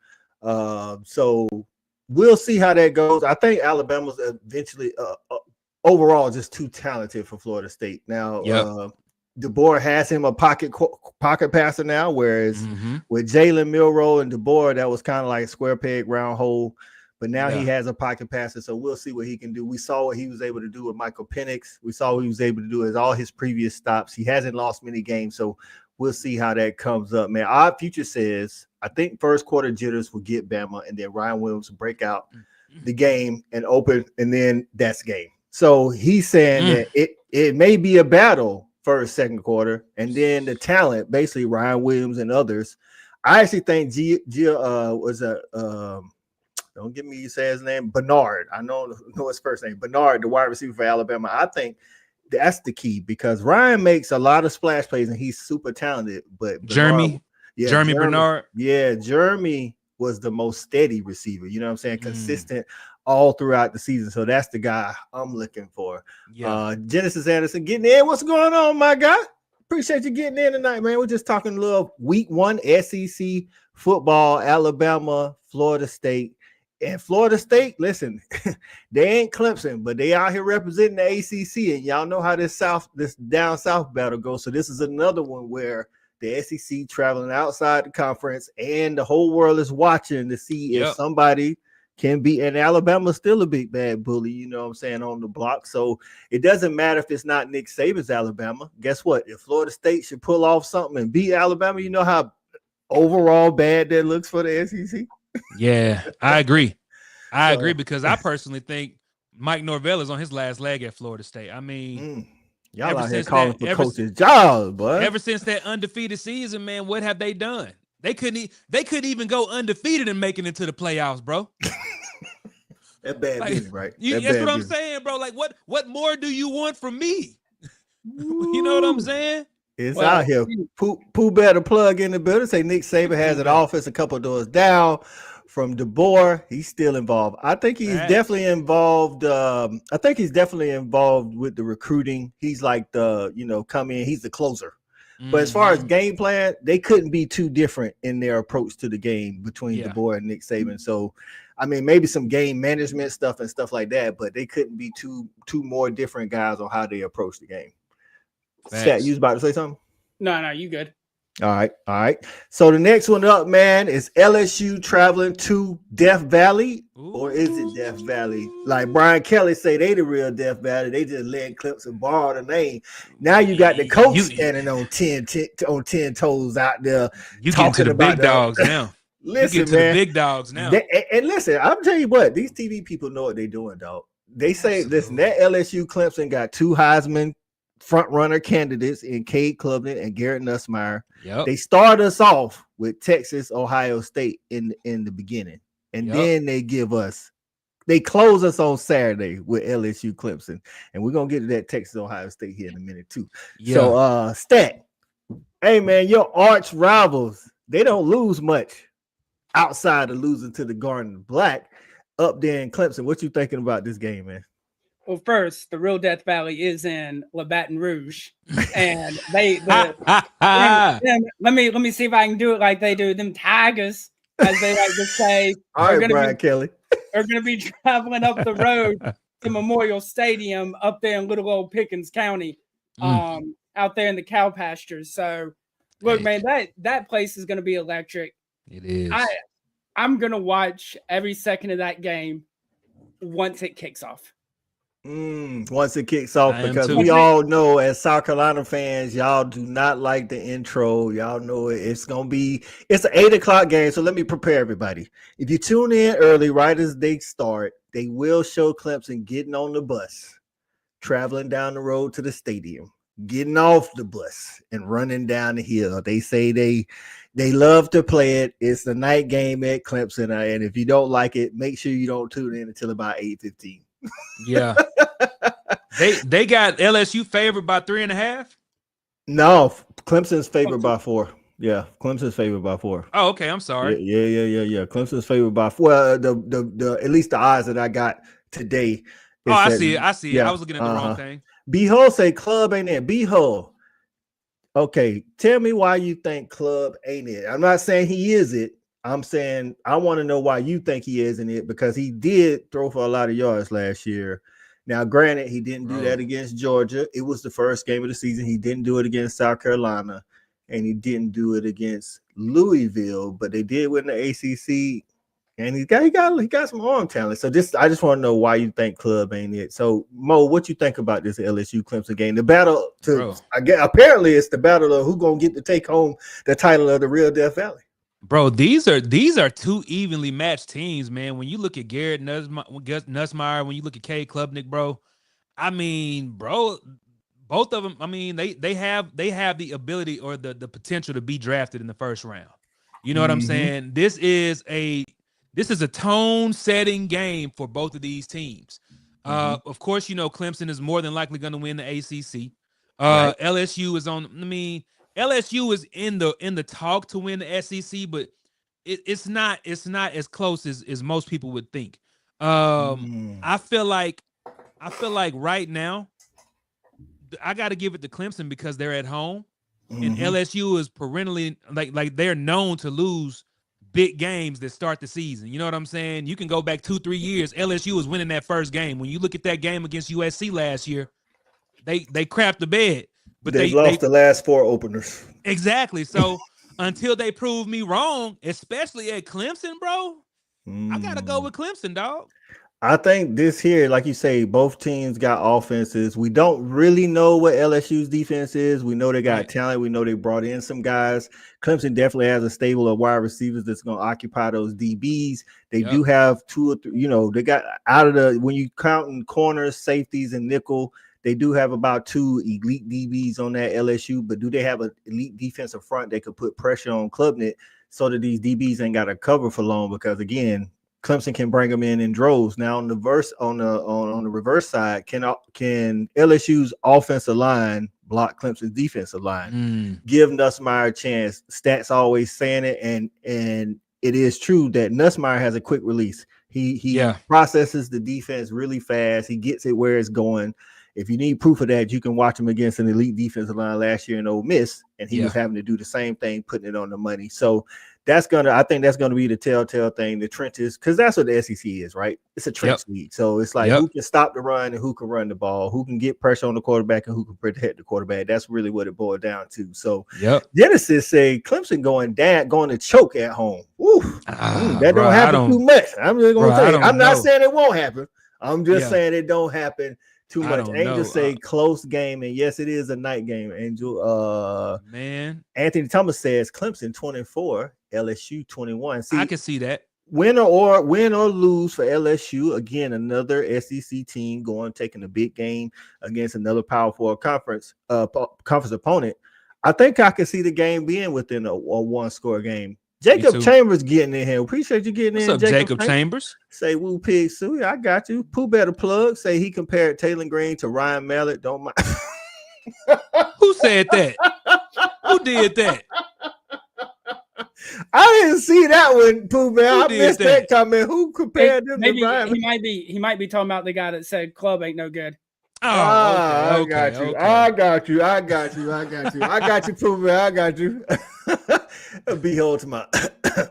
D: So we'll see how that goes. I think Alabama's eventually overall just too talented for Florida State. Now, DeBoer has him a pocket passer now, whereas with Jalen Milroe and DeBoer, that was kind of like square peg, round hole. But now he has a pocket passer, so we'll see what he can do. We saw what he was able to do with Michael Penix. We saw what he was able to do with all his previous stops. He hasn't lost many games, so we'll see how that comes up, man. Our future says, I think first quarter jitters will get Bama, and then Ryan Williams will break out the game and open, and then that's game. So he's saying that it may be a battle first, second quarter, and then the talent, basically Ryan Williams and others. I actually think don't get me to say his name, Bernard. I know his first name, Bernard, the wide receiver for Alabama. I think that's the key because Ryan makes a lot of splash plays and he's super talented. But Jeremy Bernard.
A: Yeah, Jeremy was the most steady receiver. You know what I'm saying? Consistent all throughout the season. So that's the guy I'm looking for. Genesis Anderson getting in. What's going on, my guy? Appreciate you getting in tonight, man. We're just talking a little week 1 SEC football, Alabama, Florida State. And Florida State, listen, they ain't Clemson, but they out here representing the ACC, and y'all know how this down south battle goes. So this is another one where the SEC traveling outside the conference, and the whole world is watching to see if somebody can beat. And Alabama's still a big bad bully, you know what I'm saying, on the block. So it doesn't matter if it's not Nick Saban's Alabama. Guess what? If Florida State should pull off something and beat Alabama, you know how overall bad that looks for the SEC.
D: Yeah, I agree. I agree because I personally think Mike Norvell is on his last leg at Florida State. I mean,
A: y'all out here calling for coach's job, bud.
D: Ever since that undefeated season, man, what have they done? They couldn't even go undefeated and make it into the playoffs, bro.
A: That bad business, right?
D: That's what I'm saying, bro. Like, what more do you want from me? You know what I'm saying?
A: It's
C: Well,
A: out here. Pooh Bear, the plug in the building. Say Nick Saban has an office a couple of doors down from DeBoer. He's still involved. I think he's definitely involved. I think he's definitely involved with the recruiting. He's like come in. He's the closer. But as far as game plan, they couldn't be too different in their approach to the game between DeBoer and Nick Saban. So, I mean, maybe some game management stuff and stuff like that, but they couldn't be two more different guys on how they approach the game. Stat, you was about to say something?
C: No, you good.
A: All right. So the next one up, man, is LSU traveling to Death Valley. Or is it Death Valley? Like Brian Kelly say, they the real Death Valley. They just let Clips and borrow the name. Now you got the coach standing on 10 toes out there.
D: You getting to the big dogs now.
A: Listen,
D: you get to the big dogs now.
A: And listen, I'm telling you what, these TV people know what they're doing, dog. They say, listen, that LSU Clemson got 2 Heisman front runner candidates in Cade Klubnik and Garrett Nussmeier.
D: Yep.
A: They start us off with Texas, Ohio State in the beginning, and then they close us on Saturday with LSU Clemson, and we're gonna get to that Texas Ohio State here in a minute too. So Stat, hey man, your arch rivals, they don't lose much outside of losing to the Garden Black up there in Clemson. What you thinking about this game, man?
C: Well, first, the real Death Valley is in La Baton Rouge, and let me see if I can do it like they do. Them Tigers, as they like to say,
A: all right, Brian Kelly,
C: are going to be traveling up the road to Memorial Stadium up there in little old Pickens County, out there in the cow pastures. So, look, man, that place is going to be electric.
D: It is.
C: I'm going to watch every second of that game once it kicks off.
A: Once it kicks off, because we all know as South Carolina fans, y'all do not like the intro. Y'all know it's an 8:00 game. So let me prepare everybody. If you tune in early, right as they start, they will show Clemson getting on the bus, traveling down the road to the stadium, getting off the bus and running down the hill. They say they love to play it. It's the night game at Clemson. And if you don't like it, make sure you don't tune in until about 8:15.
D: Yeah. They got LSU favored by 3.5.
A: No, Clemson's favored by 4. Yeah, Clemson's favored by 4.
D: Oh, okay. I'm sorry.
A: Yeah. Clemson's favored by 4. Well, the at least the odds that I got today.
D: I see it. Yeah, I was looking at the wrong thing.
A: B-Hull say Club ain't it. B-Hull. Okay, tell me why you think Club ain't it. I'm not saying he is it. I'm saying I want to know why you think he isn't it, because he did throw for a lot of yards last year. Now, granted, he didn't do that against Georgia. It was the first game of the season. He didn't do it against South Carolina, and he didn't do it against Louisville, but they did win the ACC, and he got some arm talent. So I just want to know why you think Club ain't it. So, Mo, what you think about this LSU Clemson game? The battle apparently it's the battle of who gonna get to take home the title of the real Death Valley.
D: Bro, these are 2 evenly matched teams, man. When you look at Garrett Nussmeier, when you look at Cade Klubnik, bro, I mean, bro, both of them, I mean, they have the ability or the potential to be drafted in the first round. You know what I'm saying? This is a tone-setting game for both of these teams. Of course, you know, Clemson is more than likely going to win the ACC. Right. LSU is LSU is in the talk to win the SEC, but it's not as close as most people would think. I feel like right now I got to give it to Clemson because they're at home, and LSU is perennially like they're known to lose big games that start the season. You know what I'm saying? You can go back 2-3 years. LSU was winning that first game. When you look at that game against USC last year, they crapped the bed. But
A: they lost the last 4 openers.
D: Exactly. So until they prove me wrong, especially at Clemson, bro, I got to go with Clemson, dog.
A: I think this here, like you say, both teams got offenses. We don't really know what LSU's defense is. We know they got talent. We know they brought in some guys. Clemson definitely has a stable of wide receivers that's going to occupy those DBs. They do have 2 or 3, they got out of the, when you count in corners, safeties, and nickel, they do have about 2 elite DBs on that LSU, but do they have an elite defensive front that could put pressure on Klubnik so that these DBs ain't got to cover for long? Because again, Clemson can bring them in droves. Now on the reverse side, can LSU's offensive line block Clemson's defensive line. Give Nussmeier a chance. Stats always saying it, and it is true that Nussmeier has a quick release. He processes the defense really fast. He gets it where it's going. If you need proof of that, you can watch him against an elite defensive line last year in Ole Miss, and he was having to do the same thing, putting it on the money. So I think that's gonna be the telltale thing, the trenches, because that's what the SEC is, right? It's a trench league. So it's like who can stop the run and who can run the ball, who can get pressure on the quarterback and who can protect the quarterback. That's really what it boiled down to. So Genesis say Clemson going to choke at home. That don't happen too much. I'm just gonna tell you. I'm not saying it won't happen. I'm just saying it don't happen too much. Angel say close game, and yes, it is a night game. Angel, Anthony Thomas says Clemson 24, LSU 21. See,
D: I can see that.
A: Win or lose for LSU, again, another SEC team taking a big game against another Power Four conference opponent. I think I can see the game being within a one-score game. Jacob Chambers getting in here. Appreciate you getting in.
D: What's up, Jacob Chambers?
A: Say woo pig suey. I got you. Pooh better plug. Say he compared Taylor Green to Ryan Mallett. Don't mind.
D: Who said that? Who did that?
A: I didn't see that one, Pooh man. I missed that comment. Who compared them to Ryan?
C: He might be talking about the guy that said club ain't no good.
A: I got you, Pooh man. I got you. Behold to my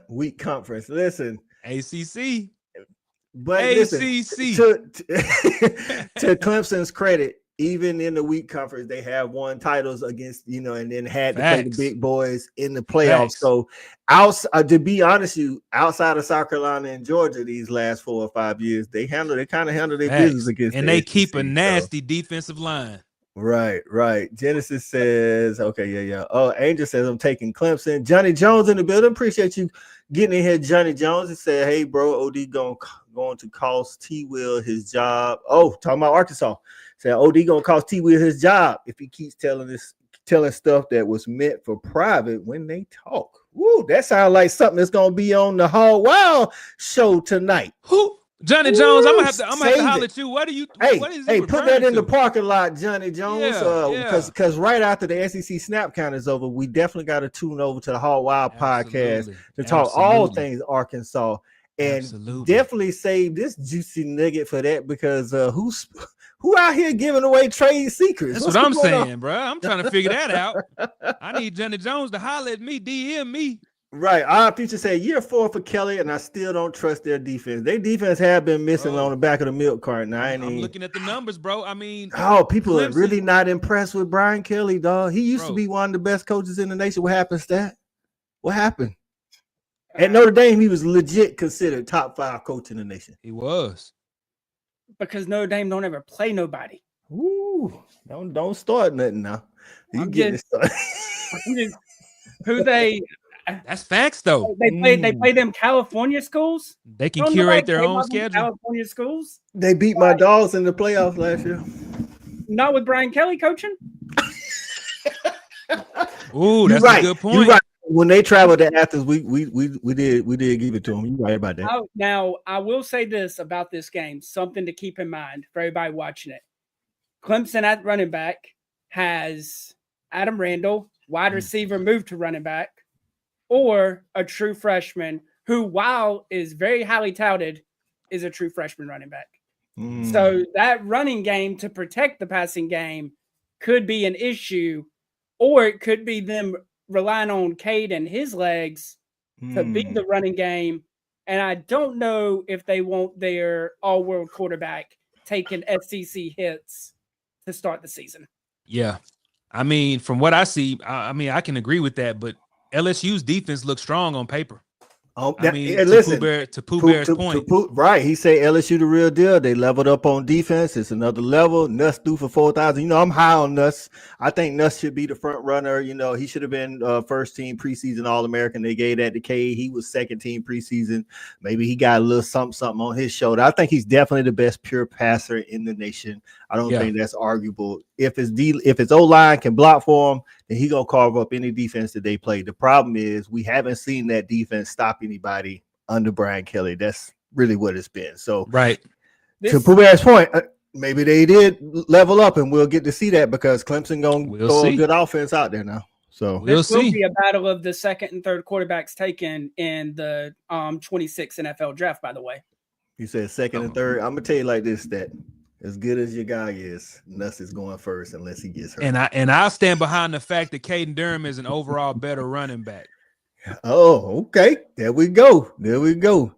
A: weak conference. Listen,
D: ACC,
A: but listen, to Clemson's credit, even in the weak conference, they have won titles against, and then had to play the big boys in the playoffs. So, to be honest, outside of South Carolina and Georgia, these last 4 or 5 years, they kind of handle their business against,
D: and they keep a nasty defensive line.
A: Right. Genesis says, okay, yeah. Oh, Angel says I'm taking Clemson. Johnny Jones in the building. Appreciate you getting in here, Johnny Jones. He said, hey, bro, OD going to cost T-Will his job. Oh, talking about Arkansas. Said OD going to cost T-Will his job if he keeps telling stuff that was meant for private when they talk. Woo, that sounds like something that's going to be on the Hall Wild show tonight.
D: Who? Johnny Jones, I'm gonna have to holler at you. What is
A: put that in the parking lot, Johnny Jones. Because right after the SEC snap count is over, we definitely got to tune over to the Hall Wild podcast to talk all things Arkansas, and definitely save this juicy nugget for that, because who out here giving away trade secrets?
D: That's what I'm saying, bro. I'm trying to figure that out. I need Johnny Jones to holler at me, DM me.
A: Right. Our future said year 4 for Kelly, and I still don't trust their defense. Their defense have been missing on the back of the milk carton. I'm
D: looking at the numbers, bro. I mean,
A: people are really not impressed with Brian Kelly, dog. He used to be one of the best coaches in the nation. What happened, Stat? What happened? At Notre Dame, he was legit considered top 5 coach in the nation.
D: He was.
C: Because Notre Dame don't ever play nobody.
A: Ooh, don't start nothing now. You get it started.
C: Who they?
D: That's facts, though.
C: They play them California schools.
D: They can curate their own schedule.
C: California schools.
A: They beat my dogs in the playoffs last year.
C: Not with Brian Kelly coaching.
D: Ooh, that's a good point.
A: You're right. When they traveled to Athens, we did give it to them. You're right about that.
C: Now, I will say this about this game, something to keep in mind for everybody watching it. Clemson at running back has Adam Randall, wide receiver, moved to running back, or a true freshman who, while is very highly touted, is a true freshman running back. So that running game to protect the passing game could be an issue, or it could be them relying on Cade and his legs to beat the running game. And I don't know if they want their all-world quarterback taking SEC hits to start the season.
D: Yeah. I mean, from what I see, I can agree with that, but LSU's defense looks strong on paper.
A: To Pooh Bear's point. Right. He said LSU the real deal. They leveled up on defense. It's another level. Nuss threw for 4,000. I'm high on Nuss. I think Nuss should be the front runner. He should have been first team preseason All-American. They gave that to Cade. He was second team preseason. Maybe he got a little something on his shoulder. I think he's definitely the best pure passer in the nation. I don't think that's arguable. If his O-line can block for him, then he gonna carve up any defense that they play. The problem is we haven't seen that defense stop anybody under Brian Kelly. That's really what it's been. So
D: right.
A: To Pooh Bear's point, maybe they did level up, and we'll get to see that because Clemson gonna
D: We'll
A: throw a
D: see.
A: good offense out there now. So
D: We'll
C: This will
D: see.
C: be a battle of the second and third quarterbacks taken in the 26 NFL draft, by the way.
A: you said second and third. I'm gonna tell you like this: that as good as your guy is, Nuss is going first unless he gets hurt.
D: And I'll stand behind the fact that Caden Durham is an overall better running back.
A: Oh, okay. There we go. There we go.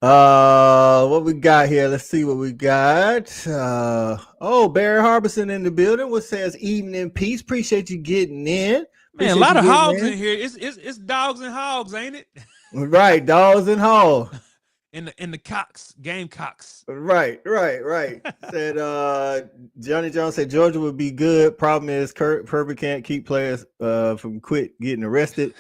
A: What we got here? Let's see what we got. Barry Harbison in the building. What says evening in peace? Appreciate you getting in.
D: Man, a lot of hogs in here. It's dogs and hogs, ain't it?
A: Right, dogs and hogs.
D: In the cocks, gamecocks.
A: Right. Said Johnny Jones said Georgia would be good. Problem is Kirby can't keep players from quit getting arrested.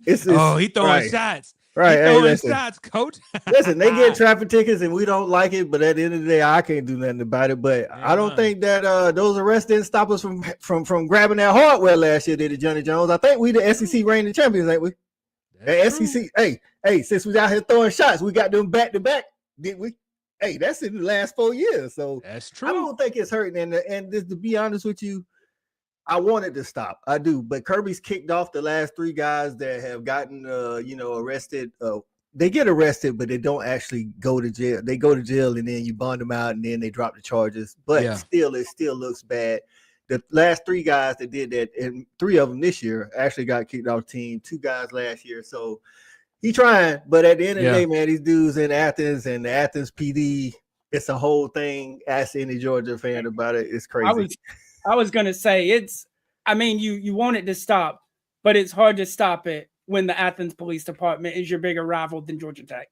A: He
D: throwing shots.
A: Right.
D: He throwing shots, coach.
A: Listen, they get traffic tickets and we don't like it, but at the end of the day, I can't do nothing about it. But I don't think that those arrests didn't stop us from grabbing that hardware last year, did it, Johnny Jones? I think we the SEC reigning champions, ain't we? SEC, hey, since we out here throwing shots, we got them back to back, did we? Hey, that's in the last 4 years. So
D: that's true.
A: I don't think it's hurting. And just to be honest with you, I wanted to stop. I do, but Kirby's kicked off the last 3 guys that have gotten, arrested. They get arrested, but they don't actually go to jail. They go to jail, and then you bond them out, and then they drop the charges. But it still looks bad. The last 3 guys that did that, and 3 of them this year actually got kicked off the team. 2 guys last year. So he trying, but at the end of the day, man, these dudes in Athens and the Athens PD, it's a whole thing. Ask any Georgia fan about it. It's crazy.
C: I was going to say you want it to stop, but it's hard to stop it when the Athens Police Department is your bigger rival than Georgia Tech.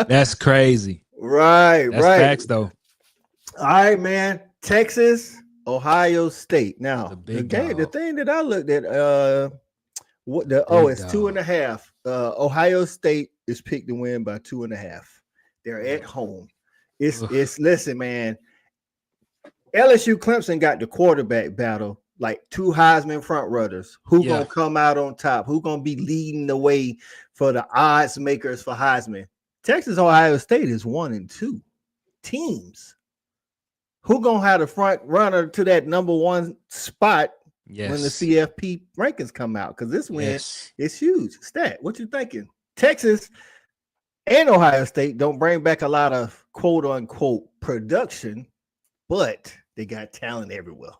D: That's crazy.
A: Right.
D: That's facts, though.
A: All right, man. Texas, Ohio State. Now, the thing that I looked at, it's 2.5. Ohio State is picked to win by 2.5. They're at home. It's listen, man. LSU Clemson got the quarterback battle, like 2 Heisman front runners. Who gonna come out on top? Who gonna be leading the way for the odds makers for Heisman? Texas Ohio State is 1 and 2 teams. Who gonna have the front runner to that number 1 spot when the CFP rankings come out? Because this win is huge. Stat, what you thinking? Texas and Ohio State don't bring back a lot of quote unquote production, but they got talent everywhere.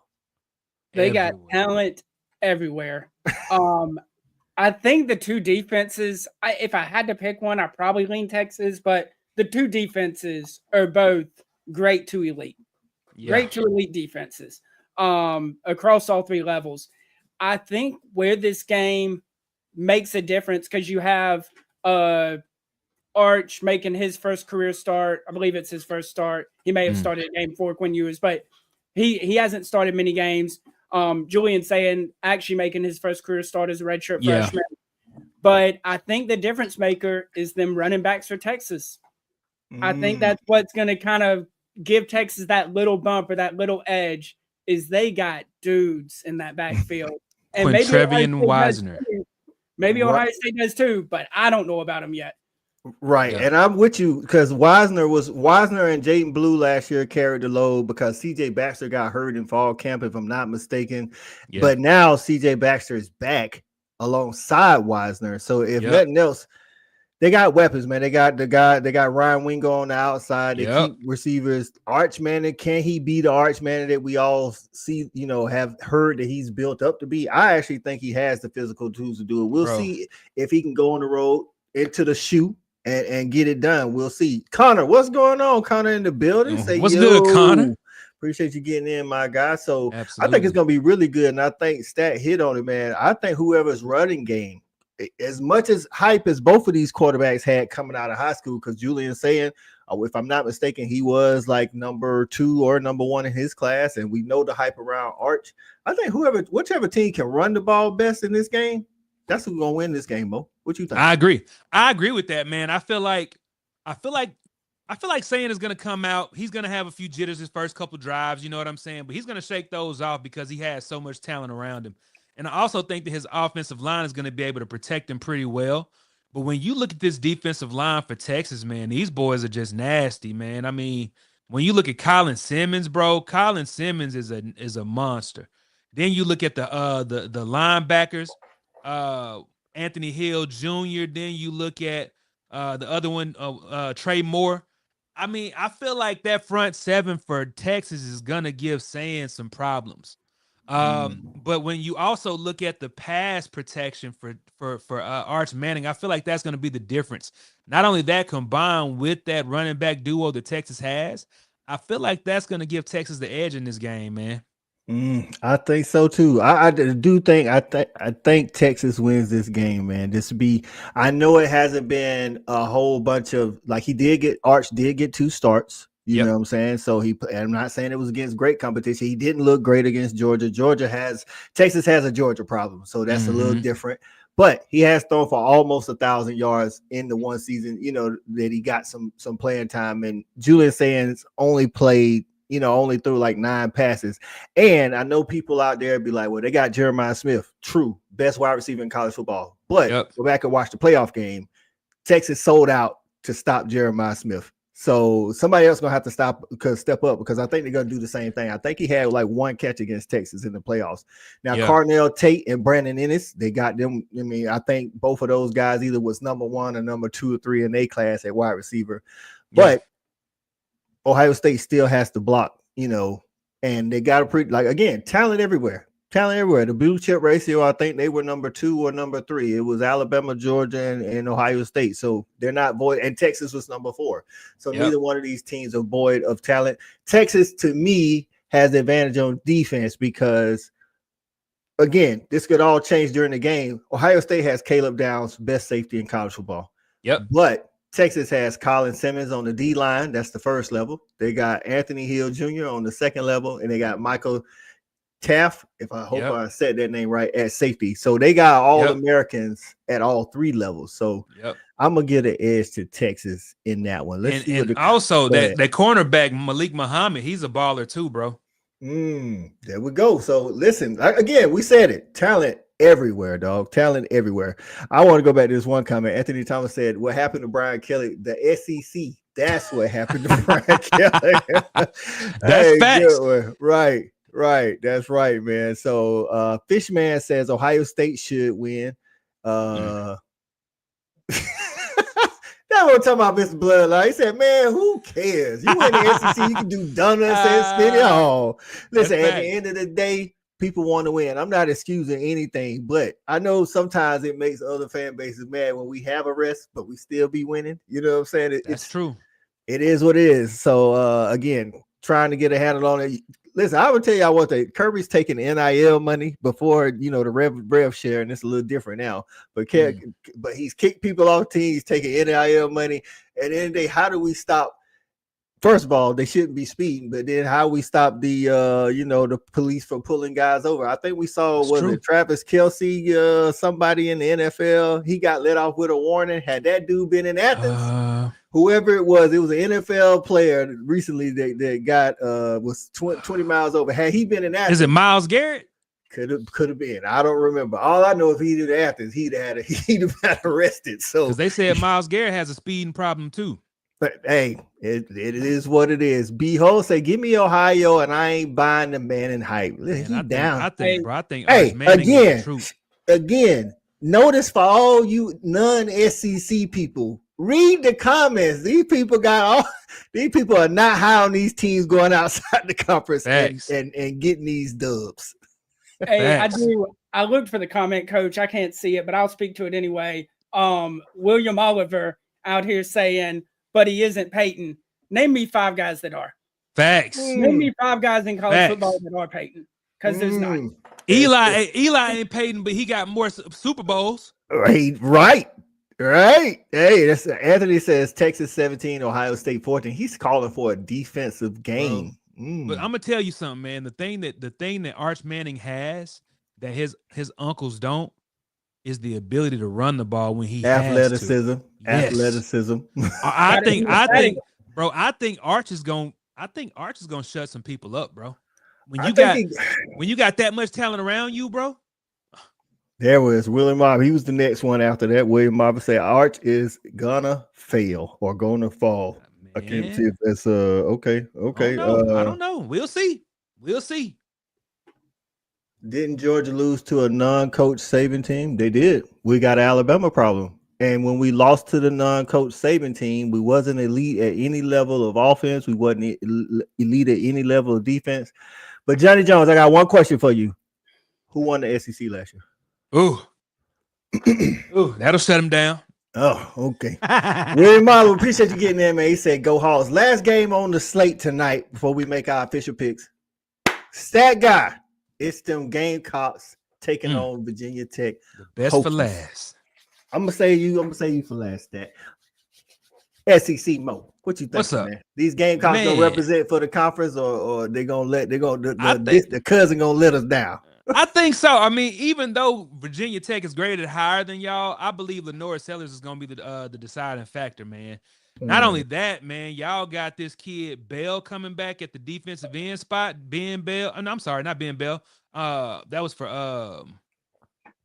C: They got talent everywhere. I think the 2 defenses, if I had to pick one, I probably lean Texas, but the 2 defenses are both great to elite. Great to elite defenses across all 3 levels. I think where this game makes a difference, because you have Arch making his first career start. I believe it's his first start. He may have started a game for Quinn Ewers, but he hasn't started many games. Julian saying actually making his first career start as a redshirt freshman. But I think the difference maker is them running backs for Texas. I think that's what's going to kind of give Texas that little bump or that little edge, is they got dudes in that backfield. And maybe
D: Trevian Wisner.
C: Maybe Ohio State does too, but I don't know about them yet.
A: Right. And I'm with you because Wisner and Jaden Blue last year carried the load because CJ Baxter got hurt in fall camp, if I'm not mistaken. But now CJ Baxter is back alongside Wisner. So if nothing else, they got weapons, man. They got Ryan Wingo on the outside. They keep receivers. Arch Manning, can he be the Arch Manning that we all see, have heard that he's built up to be? I actually think he has the physical tools to do it. We'll see if he can go on the road into the shoe and get it done. We'll see. Connor, what's going on? Connor in the building. Say,
D: what's good, Connor?
A: Appreciate you getting in, my guy. So I think it's going to be really good. And I think Stat hit on it, man. I think whoever's running game, as much as hype as both of these quarterbacks had coming out of high school, because Julian's saying, if I'm not mistaken, he was like number 2 or number 1 in his class. And we know the hype around Arch. I think whichever team can run the ball best in this game, that's who's gonna win this game, Mo. What you think?
D: I agree with that, man. I feel like saying is gonna come out. He's gonna have a few jitters his first couple drives, you know what I'm saying? But he's gonna shake those off because he has so much talent around him. And I also think that his offensive line is gonna be able to protect him pretty well. But when you look at this defensive line for Texas, man, these boys are just nasty, man. I mean, when you look at Colin Simmons, bro, Colin Simmons is a monster. Then you look at the linebackers, Anthony Hill Jr. Then you look at the other one, Trey Moore. I mean, I feel like that front seven for Texas is gonna give Sands some problems. But when you also look at the pass protection for Arch Manning, I feel like that's going to be the difference. Not only that, combined with that running back duo that Texas has, I feel like that's going to give Texas the edge in this game, man.
A: I think so too. I do think I think Texas wins this game, man. I know it hasn't been a whole bunch of like Arch did get 2 starts. You know what I'm saying? So I'm not saying it was against great competition. He didn't look great against Georgia. Texas has a Georgia problem, so that's a little different. But he has thrown for almost 1,000 yards in the one season, that he got some playing time. And Julian Sands only threw like 9 passes. And I know people out there be like, well, they got Jeremiah Smith. True. Best wide receiver in college football. But go back and watch the playoff game. Texas sold out to stop Jeremiah Smith. So somebody else gonna have to step up because I think they're gonna do the same thing. I think he had like 1 catch against Texas in the playoffs. Now Carnell Tate and Brandon Ennis, they got them. I mean, I think both of those guys either was number 1 or number 2 or 3 in their class at wide receiver. But Ohio State still has to block, and they got talent everywhere. The blue chip ratio, I think they were number 2 or number 3. It was Alabama, Georgia, and Ohio State. So they're not void, and Texas was number 4. So neither one of these teams are void of talent. Texas, to me, has the advantage on defense because, again, this could all change during the game. Ohio State has Caleb Downs, best safety in college football. But Texas has Colin Simmons on the D line. That's the first level. They got Anthony Hill Jr. on the second level, and they got Michael Taft, if I hope I said that name right, at safety. So they got all Americans at all 3 levels. So I'm gonna give the edge to Texas in that one.
D: And also that cornerback Malik Muhammad, he's a baller too, bro.
A: There we go. So listen, again, we said it. Talent everywhere, dog. Talent everywhere. I want to go back to this one comment. Anthony Thomas said, "What happened to Brian Kelly? The SEC. That's what happened to Brian Kelly."
D: That's facts.
A: Right. That's right, man. So Fishman says Ohio State should win. That's what I'm talking about, Mr. Bloodline. He said, man, who cares? You win the SEC, you can do donuts and spin it all. Listen, at the end of the day, people want to win. I'm not excusing anything, but I know sometimes it makes other fan bases mad when we have a rest, but we still be winning. You know what I'm saying?
D: It's true.
A: It is what it is. So again, trying to get a handle on it. Listen, I would tell y'all what Kirby's taking NIL money before, the rev share, and it's a little different now. But but he's kicked people off teams, he's taking NIL money. At the end of the day, how do we stop? First of all, they shouldn't be speeding, but then how we stop the the police from pulling guys over? I think we saw Travis Kelce, somebody in the NFL, he got let off with a warning. Had that dude been in Athens, whoever it was an NFL player recently that got was 20 miles over. Had he been in Athens,
D: is it Myles Garrett?
A: Could have been. I don't remember. All I know, if he did Athens, he'd have been arrested. So
D: because they said Myles Garrett has a speeding problem too.
A: But hey, it is what it is. Behold, say, give me Ohio, and I ain't buying the man in hype. He down.
D: I think.
A: Hey, again, notice for all you non-SEC people, read the comments. These people are not high on these teams going outside the conference and getting these dubs.
C: Hey, I looked for the comment, Coach. I can't see it, but I'll speak to it anyway. William Oliver out here saying, but he isn't Peyton. Name me 5 guys that are.
D: Facts.
C: Name me 5 guys in college football that are Peyton. Because there's not.
D: Eli ain't Peyton, but he got more Super Bowls.
A: Right. Hey, that's Anthony says Texas 17, Ohio State 14. He's calling for a defensive game.
D: But I'm gonna tell you something, man. The thing that Arch Manning has that his uncles don't is the ability to run the ball when he
A: athleticism.
D: Has to. Yes.
A: Athleticism.
D: I think Arch is going to shut some people up, bro. When you got that much talent around you, bro.
A: There was William Mob. He was the next one after that. William Mob said Arch is gonna fail or gonna fall. I can't see
D: Man,
A: if that's okay.
D: I don't
A: Okay.
D: know. I don't know. We'll see. We'll see.
A: Didn't Georgia lose to a non-coach Saban team? They did. We got an Alabama problem. And when we lost to the non-coach Saban team, we wasn't elite at any level of offense. We wasn't elite at any level of defense. But Johnny Jones, I got one question for you. Who won the SEC last year?
D: Ooh. Ooh, that'll shut him down.
A: Oh, okay. William Marlowe, appreciate you getting there, man. He said go Hawks. Last game on the slate tonight before we make our official picks. Stat guy. It's them Gamecocks taking on Virginia Tech.
D: The best
A: Hokies.
D: for last.
A: I'm gonna say you for last. Stat. SEC Mo. What you think?
D: What's up?
A: Man? These Gamecocks
D: Man.
A: gonna represent for the conference, or they gonna let
D: think-
A: the cousin gonna let us down.
D: I think so. I mean, even though Virginia Tech is graded higher than y'all, I believe Lenore Sellers is going to be the deciding factor, man. Not only that, man, y'all got this kid Bell coming back at the defensive end spot. Ben Bell. No, I'm sorry, not Ben Bell. That was for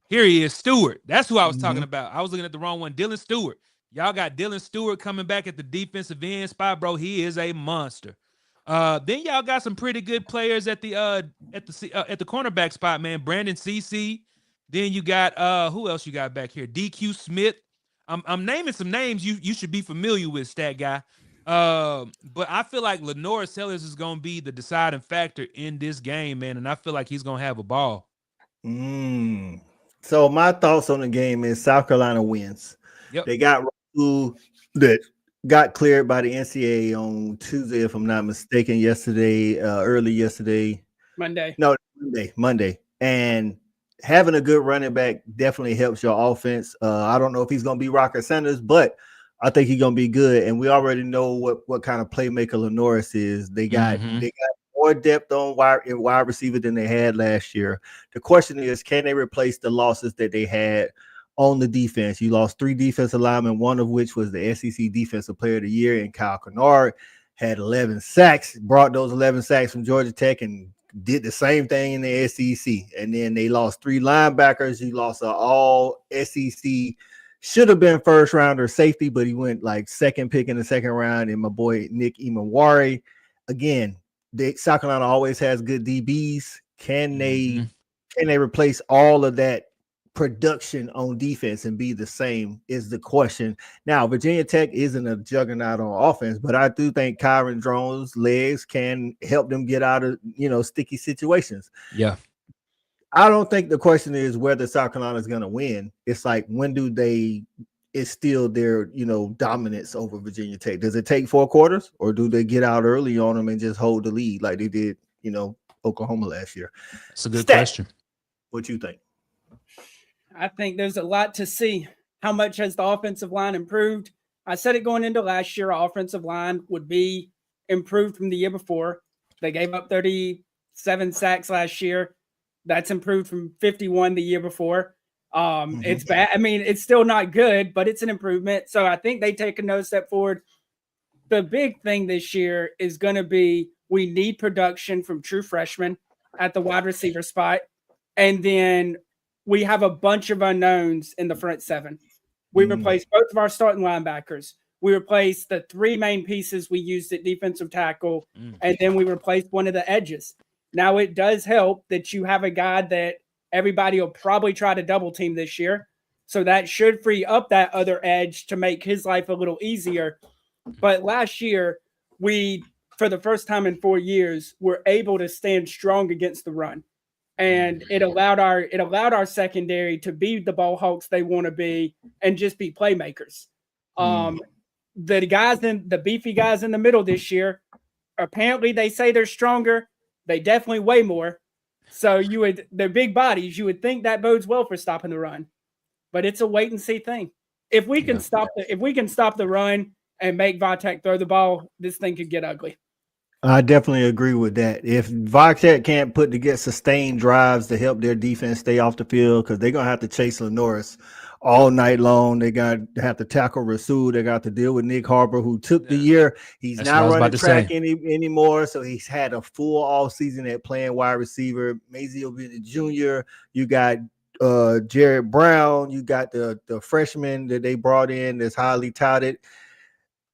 D: here he is, Stewart. That's who I was talking about. I was looking at the wrong one. Dylan Stewart. Y'all got Dylan Stewart coming back at the defensive end spot, bro. He is a monster. Then y'all got some pretty good players at the cornerback spot, man. Brandon CC. Then you got who else you got back here? DQ Smith. I'm naming some names you should be familiar with, stat guy. But I feel like Lenore Sellers is gonna be the deciding factor in this game, man, and I feel like he's gonna have a ball.
A: So my thoughts on the game is South Carolina wins.
D: Yep.
A: They got that got cleared by the NCAA on Tuesday, if I'm not mistaken. Early yesterday. Monday. And having a good running back definitely helps your offense. I don't know if he's going to be Rocker Sanders, but I think he's going to be good. And we already know what kind of playmaker Lenoris is. They got more depth on wide receiver than they had last year. The question is, can they replace the losses that they had on the defense? You lost 3 defensive linemen, one of which was the SEC Defensive Player of the Year, and Kyle Kennard had 11 sacks, brought those 11 sacks from Georgia Tech and did the same thing in the SEC. And then they lost 3 linebackers. You lost an all SEC, should have been first rounder safety, but he went like second pick in the second round, and my boy Nick Imawari. Again, South Carolina always has good DBs. Can they replace all of that production on defense and be the same is the question. Now, Virginia Tech isn't a juggernaut on offense, but I do think Kyron Drones' legs can help them get out of, sticky situations.
D: Yeah.
A: I don't think the question is whether South Carolina is going to win. It's like, when do they instill their, dominance over Virginia Tech? Does it take 4 quarters, or do they get out early on them and just hold the lead like they did, Oklahoma last year?
D: That's a good question.
A: What you think?
C: I think there's a lot to see. How much has the offensive line improved? I said it going into last year, our offensive line would be improved from the year before. They gave up 37 sacks last year. That's improved from 51 the year before. It's bad. I mean, it's still not good, but it's an improvement. So I think they take another step forward. The big thing this year is going to be, we need production from true freshmen at the wide receiver spot. And then we have a bunch of unknowns in the front 7. We replaced both of our starting linebackers. We replaced the 3 main pieces we used at defensive tackle, and then we replaced one of the edges. Now, it does help that you have a guy that everybody will probably try to double team this year. So that should free up that other edge to make his life a little easier. But last year, we, for the first time in 4 years, were able to stand strong against the run. And it allowed our secondary to be the ball hawks they want to be and just be playmakers. The beefy guys in the middle this year, apparently they say they're stronger. They definitely weigh more. So they're big bodies. You would think that bodes well for stopping the run, but it's a wait and see thing. If we can stop the run and make Vitek throw the ball, this thing could get ugly.
A: I definitely agree with that. If Vitek can't put together sustained drives to help their defense stay off the field, because they're going to have to chase Lenoris all night long. They got to have to tackle Rasul. They got to deal with Nick Harper, who took the year. He's not running track anymore, so he's had a full off season at playing wide receiver. Mazio will be the junior. You got Jared Brown. You got the freshman that they brought in that's highly touted.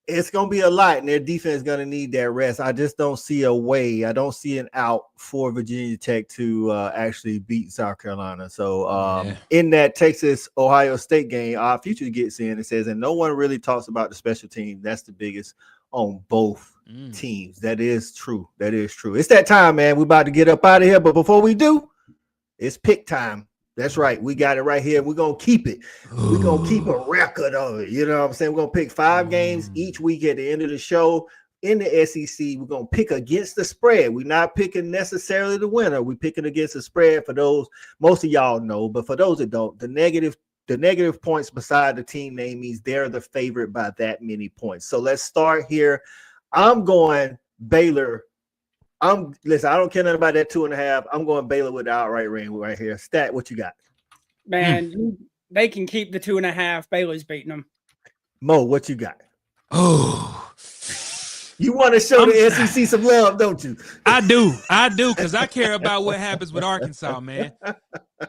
A: It's going to be a lot, and their defense is going to need that rest. I just don't see a way. I don't see an out for Virginia Tech to actually beat South Carolina. So in that Texas-Ohio State game, our future gets in and says, and no one really talks about the special team. That's the biggest on both teams. That is true. That is true. It's that time, man. We're about to get up out of here, but before we do, it's pick time. That's right. We got it right here. We're going to keep it. We're going to keep a record of it. You know what I'm saying? We're going to pick 5 games each week at the end of the show in the SEC. We're going to pick against the spread. We're not picking necessarily the winner. We're picking against the spread for those. Most of y'all know, but for those that don't, the negative points beside the team name means they're the favorite by that many points. So let's start here. I'm going Baylor. Listen, I don't care nothing about that 2.5. I'm going Baylor with the outright ring right here. Stat, what you got?
C: Man, they can keep the 2.5. Baylor's beating them.
A: Mo, what you got?
D: Oh,
A: you want to show the SEC some love, don't you?
D: I do, because I care about what happens with Arkansas, man.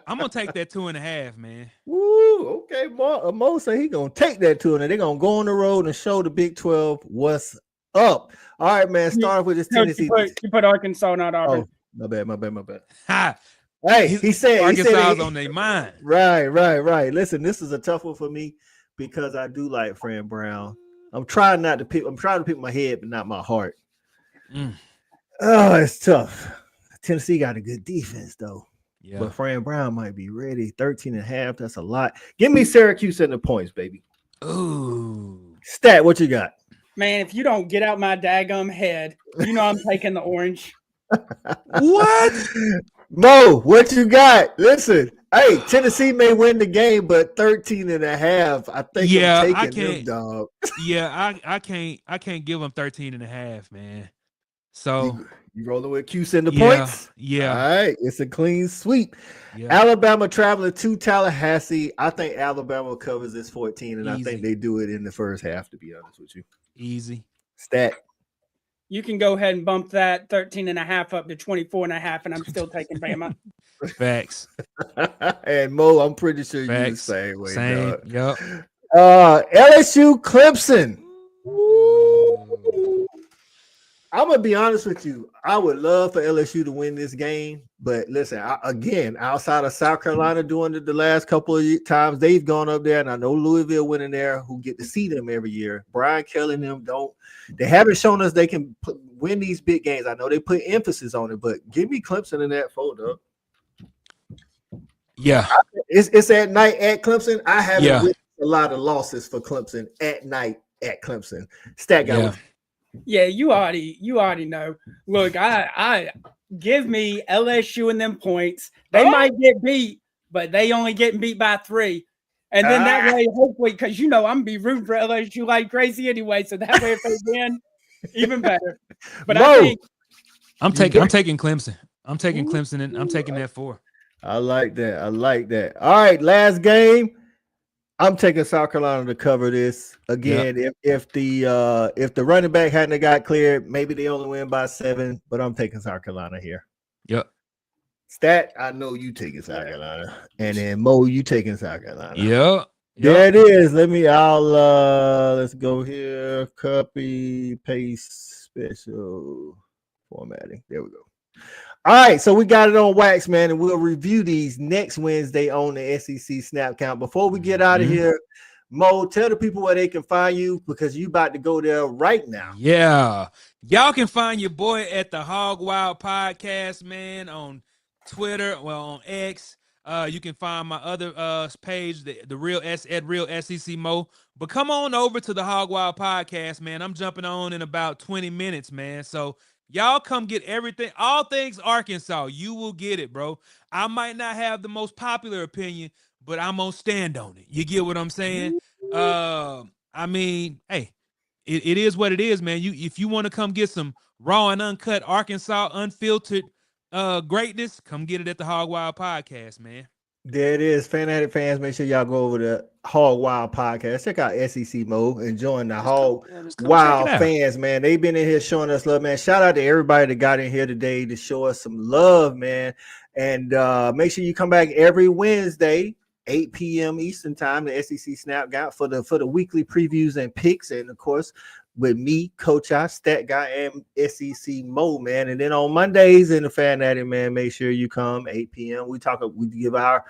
D: I'm gonna take that 2.5, man.
A: Woo, okay. Mo say he gonna take that 2, and they're gonna go on the road and show the Big 12 what's up. All right, man. Start off with this Tennessee.
C: You put Arkansas, not Auburn.
A: Oh, my bad.
D: Ha.
A: Hey, he said
D: Arkansas on their mind.
A: Right. Listen, this is a tough one for me because I do like Fran Brown. I'm trying to pick my head, but not my heart. Oh, it's tough. Tennessee got a good defense, though.
D: Yeah.
A: But Fran Brown might be ready. 13.5. That's a lot. Give me Syracuse and the points, baby.
D: Ooh.
A: Stat, what you got?
C: Man, if you don't get out my daggum head, you know I'm taking the orange.
D: What?
A: Mo, what you got? Listen, hey, Tennessee may win the game, but 13.5. I think I'm taking them, dog.
D: Yeah, I can't give them 13.5, man. So
A: you rolling with Cuse in the points?
D: Yeah.
A: All right, it's a clean sweep.
D: Yeah.
A: Alabama traveling to Tallahassee. I think Alabama covers this 14, and
D: Easy.
A: I think they do it in the first half, to be honest with you.
D: Easy.
A: Stat.
C: You can go ahead and bump that 13.5 up to 24.5, and I'm still taking Bama.
D: Facts.
A: And Mo, I'm pretty sure you're the
D: Facts.
A: same way.
D: Same.
A: Dog.
D: Yep.
A: LSU Clemson. I'm gonna be honest with you. I would love for LSU to win this game, but listen, again, outside of South Carolina doing it the last couple of times they've gone up there, and I know Louisville went in there, who get to see them every year. Brian Kelly and them they haven't shown us they can win these big games. I know they put emphasis on it, but give me Clemson in that folder.
D: Yeah,
A: it's at night at Clemson. I haven't witnessed a lot of losses for Clemson at night at Clemson. Stat guy.
C: Yeah, you already know. Look, I give me LSU and them points. They might get beat, but they only getting beat by 3. And then that way, hopefully, because I'm gonna be rooting for LSU like crazy anyway. So that way, if they win, even better. But
A: Mo,
D: I'm taking Clemson. I'm taking Clemson, and I'm taking that 4.
A: I like that. All right, last game. I'm taking South Carolina to cover this again. Yep. If the running back hadn't got cleared, maybe they only win by 7. But I'm taking South Carolina here.
D: Yep.
A: Stat, I know you taking South Carolina, and then Mo, you taking South Carolina.
D: Yep.
A: There it is. Let's go here. Copy, paste, special formatting. There we go. All right, so we got it on wax, man, and we'll review these next Wednesday on the SEC Snap Count. Before we get out of here, Mo, tell the people where they can find you because you about to go there right now.
D: Yeah. Y'all can find your boy at the Hog Wild Podcast, man, on Twitter, on X. You can find my other page, the Real SEC Mo. But come on over to the Hog Wild Podcast, man. I'm jumping on in about 20 minutes, man. So y'all come get everything, all things Arkansas. You will get it, bro. I might not have the most popular opinion, but I'm gonna stand on it. You get what I'm saying? I mean, hey, it is what it is, man. If you want to come get some raw and uncut Arkansas unfiltered greatness, come get it at the Hog Wild Podcast, man.
A: There it is. Fanatic fans, make sure y'all go over to Hog Wild Podcast. Check out SEC Mo and join the Hog Wild fans, man. They've been in here showing us love, man. Shout out to everybody that got in here today to show us some love, man. And make sure you come back every Wednesday, 8 p.m. Eastern time, the SEC Snap Guy for the weekly previews and picks. And of course, with me, Coach I, Stat Guy, and SEC Mo, man. And then on Mondays in the Fan Addict, man, make sure you come 8 p.m. We give our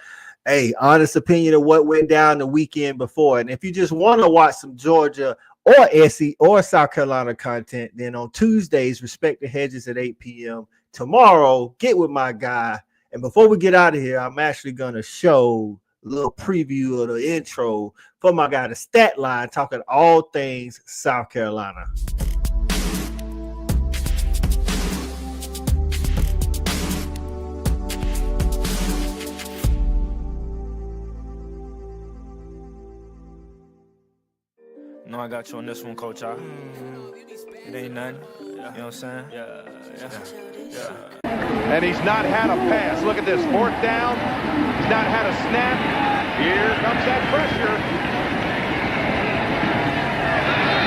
A: honest opinion of what went down the weekend before. And if you just want to watch some Georgia or SC or South Carolina content, then on Tuesdays, Respect the Hedges at 8 p.m. Tomorrow, get with my guy. And before we get out of here, I'm actually going to show a little preview of the intro for my guy, the Stat Line, talking all things South Carolina.
B: No, I got you on this one, Coach. It ain't nothing. You know what I'm saying? Yeah.
E: And he's not had a pass. Look at this, 4th down. He's not had a snap. Here comes that pressure.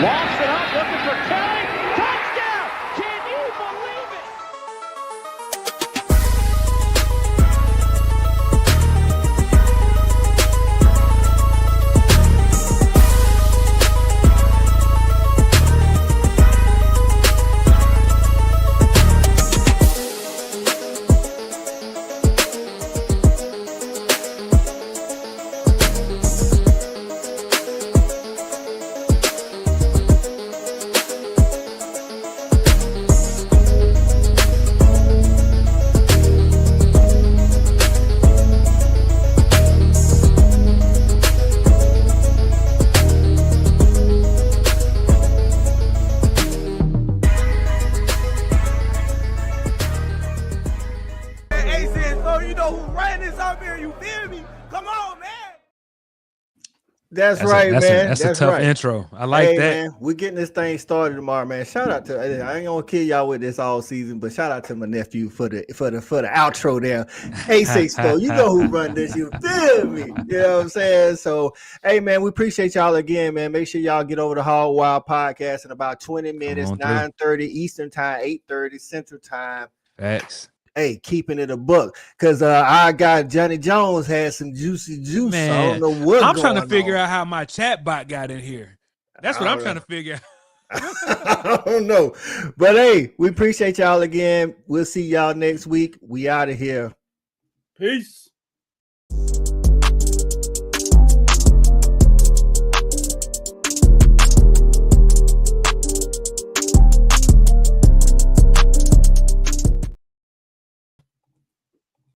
E: Lofts it up, looking for Kelly. Touchdown! Can you believe it?
A: That's right, man.
D: That's a tough
A: right.
D: Intro. I like that.
A: Man, we're getting this thing started tomorrow, man. Shout out to I ain't gonna kill y'all with this all season, but shout out to my nephew for the outro there. A6 you know who run this. You feel me? You know what I'm saying? So, hey, man, we appreciate y'all again, man. Make sure y'all get over to Hog Wild Podcast in about 20 minutes, 9:30 Eastern Time, 8:30 Central Time.
D: Facts.
A: Hey, keeping it a book, because our guy Johnny Jones had some juicy juice.
D: Man,
A: I don't know what
D: I'm trying to figure out how my chat bot got in here. That's what I'm trying to figure out.
A: I don't know. But hey, we appreciate y'all again. We'll see y'all next week. We out of here.
C: Peace.